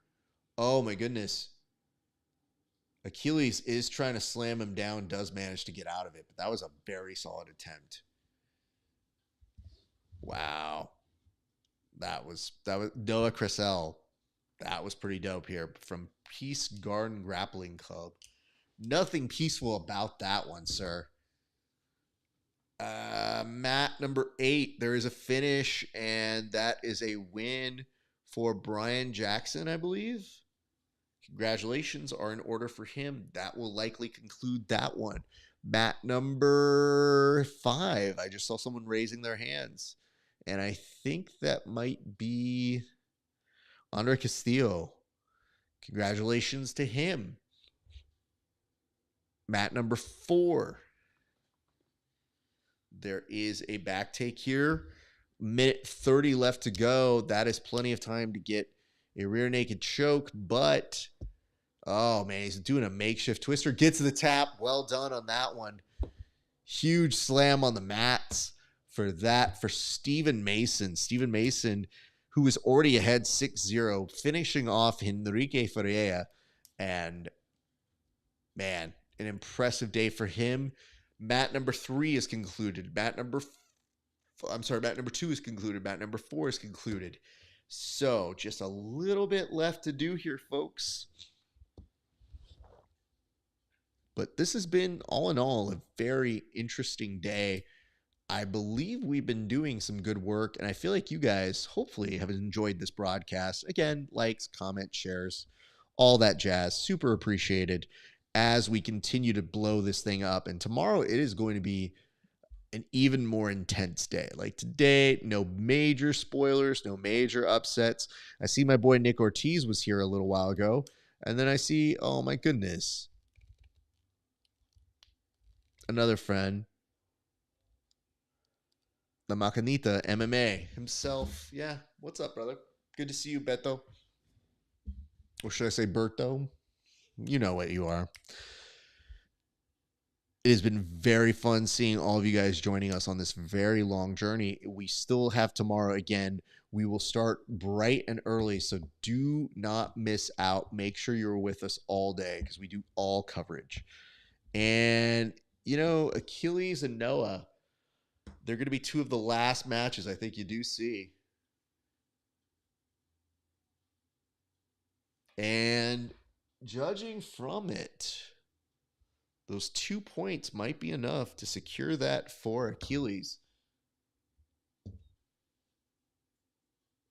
S1: Oh my goodness. Achilles is trying to slam him down, does manage to get out of it, but that was a very solid attempt. Wow. That was Noah Cressell. That was pretty dope here from Peace Garden Grappling Club. Nothing peaceful about that one, sir. Mat number 8, there is a finish, and that is a win for Brian Jackson, I believe. Congratulations are in order for him. That will likely conclude that one. Mat number 5. I just saw someone raising their hands, and I think that might be Andre Castillo. Congratulations to him. Mat number 4. There is a back take here. 1:30 left to go. That is plenty of time to get a rear naked choke, but oh man, he's doing a makeshift twister. Gets to the tap. Well done on that one. Huge slam on the mats for that for Stephen Mason. Stephen Mason, who was already ahead 6-0, finishing off Henrique Ferreira. And man, an impressive day for him. Mat number 3 is concluded. Mat number 2 is concluded. Mat number 4 is concluded. So just a little bit left to do here, folks. But this has been, all in all, a very interesting day. I believe we've been doing some good work, and I feel like you guys hopefully have enjoyed this broadcast. Again, likes, comments, shares, all that jazz. Super appreciated as we continue to blow this thing up. And tomorrow it is going to be an even more intense day. Like today, no major spoilers, no major upsets. I see my boy Nick Ortiz was here a little while ago, and then I see, oh my goodness, another friend, La Macanita MMA himself. Yeah, what's up, brother? Good to see you, Beto. Or should I say Berto? You know what you are. It has been very fun seeing all of you guys joining us on this very long journey. We still have tomorrow again. We will start bright and early, so do not miss out. Make sure you're with us all day because we do all coverage. And, you know, Achilles and Noah, they're going to be 2 of the last matches I think you do see. And judging from it, those 2 points might be enough to secure that for Achilles.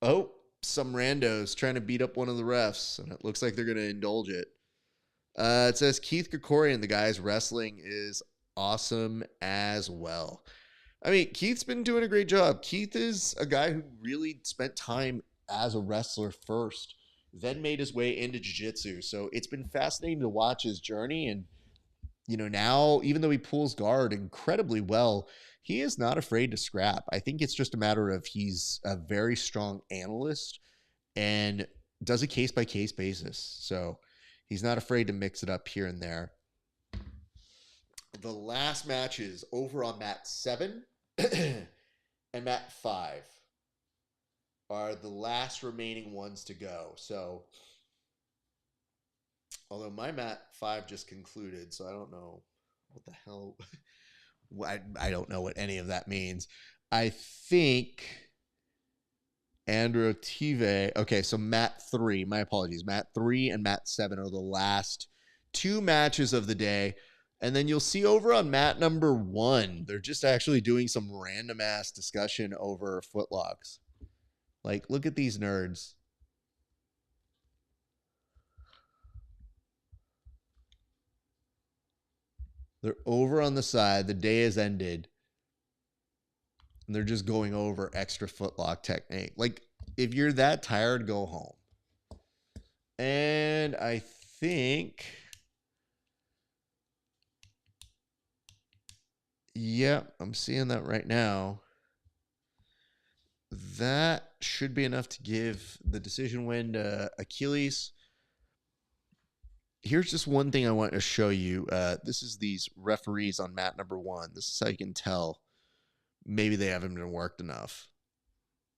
S1: Oh, some randos trying to beat up one of the refs, and it looks like they're going to indulge it. It says Keith Krikorian, the guy's wrestling is awesome as well. I mean, Keith's been doing a great job. Keith is a guy who really spent time as a wrestler first, then made his way into jiu-jitsu. So it's been fascinating to watch his journey. And, you know, now, even though he pulls guard incredibly well, he is not afraid to scrap. I think it's just a matter of he's a very strong analyst and does a case-by-case basis. So he's not afraid to mix it up here and there. The last matches over on mat 7 and mat 5 are the last remaining ones to go. So, although my mat 5 just concluded, so I don't know what the hell. I don't know what any of that means. I think Andrew Tive. Okay, so mat 3. My apologies. Mat 3 and mat 7 are the last 2 matches of the day. And then you'll see over on mat number 1, they're just actually doing some random ass discussion over footlocks. Like, look at these nerds. They're over on the side. The day has ended. And they're just going over extra footlock technique. Like, if you're that tired, go home. And I think... Yep, I'm seeing that right now. That should be enough to give the decision win to Achilles. Here's just one thing I want to show you. This is these referees on mat number 1. This is how you can tell maybe they haven't been worked enough.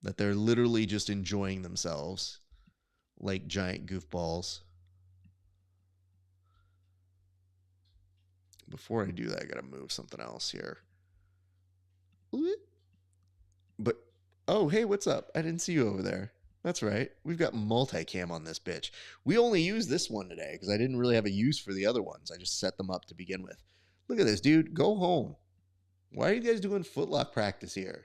S1: That they're literally just enjoying themselves like giant goofballs. Before I do that, I got to move something else here. But, oh, hey, what's up? I didn't see you over there. That's right. We've got multicam on this bitch. We only used this one today because I didn't really have a use for the other ones. I just set them up to begin with. Look at this, dude. Go home. Why are you guys doing footlock practice here?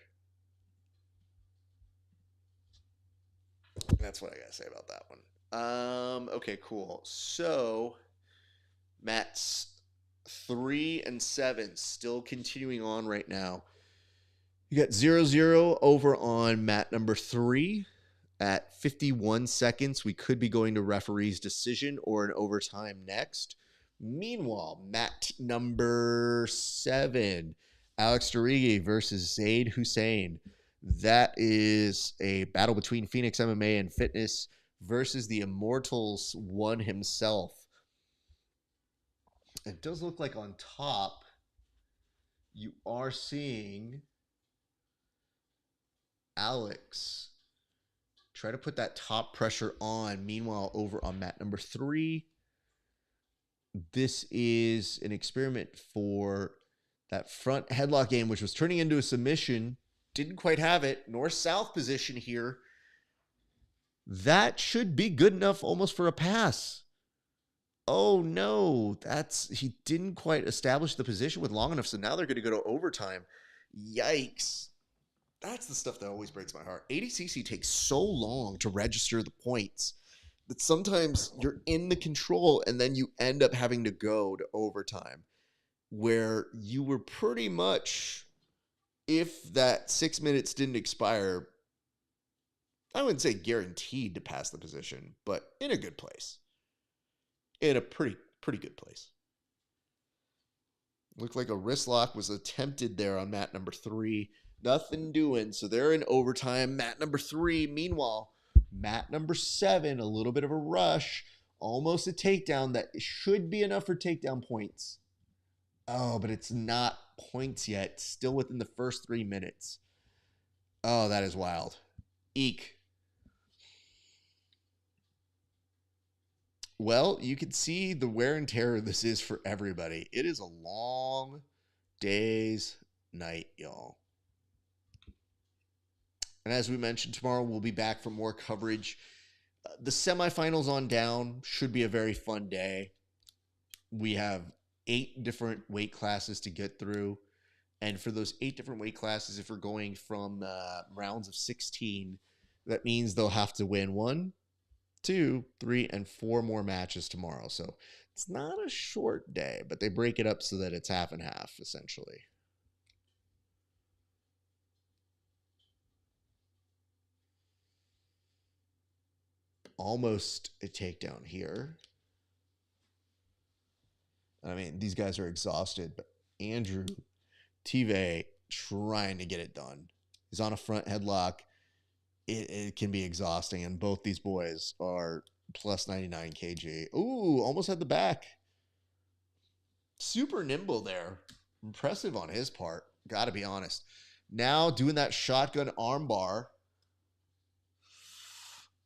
S1: That's what I got to say about that one. Okay, cool. So, mats 3 and 7 still continuing on right now. You got 0-0 over on mat number 3 at 51 seconds. We could be going to referee's decision or an overtime next. Meanwhile, mat number 7, Alex Darigi versus Zaid Hussein. That is a battle between Phoenix MMA and Fitness versus the Immortals one himself. It does look like on top you are seeing Alex try to put that top pressure on. Meanwhile, over on mat number 3, this is an experiment for that front headlock game, which was turning into a submission. Didn't quite have it. North-south position here. That should be good enough almost for a pass. Oh, no. He didn't quite establish the position with long enough, so now they're going to go to overtime. Yikes. That's the stuff that always breaks my heart. ADCC takes so long to register the points that sometimes you're in the control and then you end up having to go to overtime where you were pretty much, if that 6 minutes didn't expire, I wouldn't say guaranteed to pass the position, but in a good place. In a pretty good place. Looked like a wrist lock was attempted there on mat number 3. Nothing doing. So they're in overtime. Mat number 3. Meanwhile, mat number 7, a little bit of a rush. Almost a takedown that should be enough for takedown points. Oh, but it's not points yet. Still within the first 3 minutes. Oh, that is wild. Eek. Well, you can see the wear and tear this is for everybody. It is a long day's night, y'all. And as we mentioned, tomorrow we'll be back for more coverage. The semifinals on down should be a very fun day. We have 8 different weight classes to get through. And for those 8 different weight classes, if we're going from rounds of 16, that means they'll have to win 1, 2, 3, and 4 more matches tomorrow. So it's not a short day, but they break it up so that it's half and half, essentially. Almost a takedown here. I mean, these guys are exhausted, but Andrew Tive trying to get it done. He's on a front headlock. It can be exhausting, and both these boys are plus 99 kg. Ooh, almost had the back. Super nimble there. Impressive on his part. Got to be honest. Now doing that shotgun arm bar.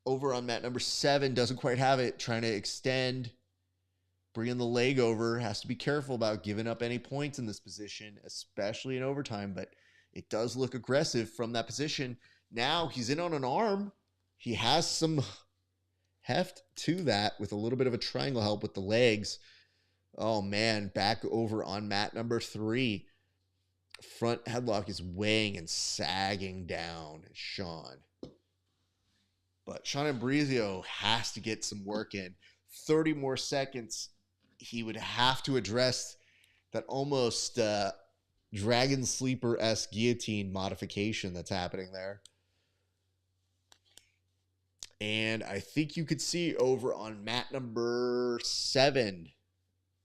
S1: Over on mat number 7. Doesn't quite have it. Trying to extend. Bringing the leg over. Has to be careful about giving up any points in this position, especially in overtime. But it does look aggressive from that position. Now he's in on an arm. He has some heft to that with a little bit of a triangle help with the legs. Oh, man. Back over on mat number 3. Front headlock is weighing and sagging down. Sean. But Sean Ambrizio has to get some work in. 30 more seconds. He would have to address that almost Dragon Sleeper-esque guillotine modification that's happening there. And I think you could see over on mat number 7,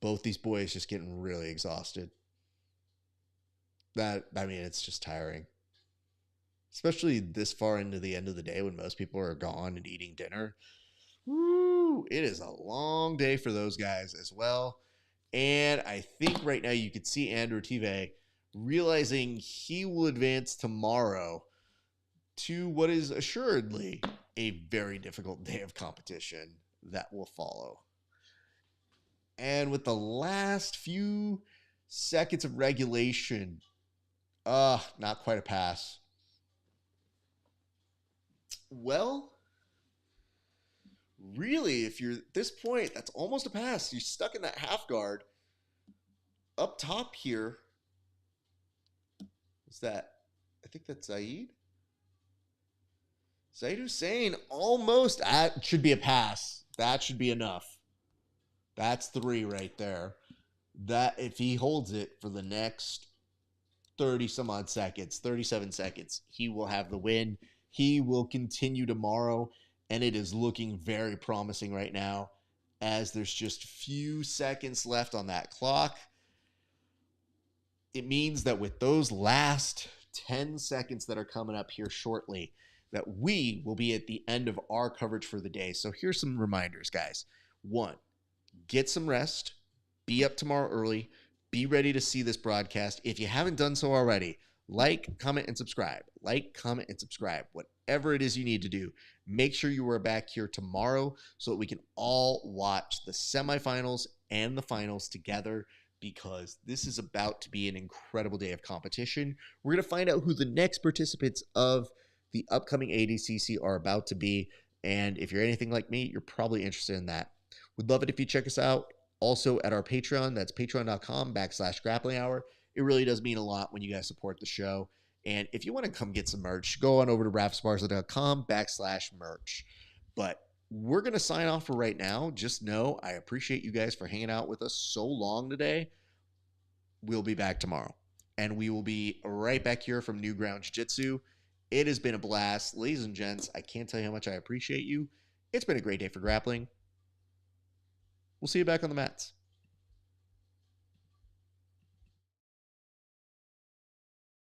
S1: both these boys just getting really exhausted. It's just tiring. Especially this far into the end of the day when most people are gone and eating dinner. Woo! It is a long day for those guys as well. And I think right now you could see Andrew Tive realizing he will advance tomorrow to what is assuredly a very difficult day of competition that will follow. And with the last few seconds of regulation, not quite a pass. Well, really, if you're at this point, that's almost a pass. You're stuck in that half guard. Up top here, is that, I think that's Zaid. Zaid Hussein, almost. That should be a pass. That should be enough. That's 3 right there. That, if he holds it for the next 30 some odd seconds, 37 seconds, he will have the win. He will continue tomorrow, and it is looking very promising right now as there's just few seconds left on that clock. It means that with those last 10 seconds that are coming up here shortly, that we will be at the end of our coverage for the day. So here's some reminders, guys. 1, get some rest. Be up tomorrow early. Be ready to see this broadcast. If you haven't done so already, like, comment, and subscribe. Like, comment, and subscribe. Whatever it is you need to do, make sure you are back here tomorrow so that we can all watch the semifinals and the finals together, because this is about to be an incredible day of competition. We're going to find out who the next participants of the upcoming ADCC are about to be, and if you're anything like me, you're probably interested in that. We'd love it if you check us out also at our Patreon. That's patreon.com/grappling hour. It really does mean a lot when you guys support the show. And if you want to come get some merch, go on over to rafesparza.com/merch. But we're going to sign off for right now. Just know I appreciate you guys for hanging out with us so long today. We'll be back tomorrow. And we will be right back here from New Ground Jiu-Jitsu. It has been a blast. Ladies and gents, I can't tell you how much I appreciate you. It's been a great day for grappling. We'll see you back on the mats.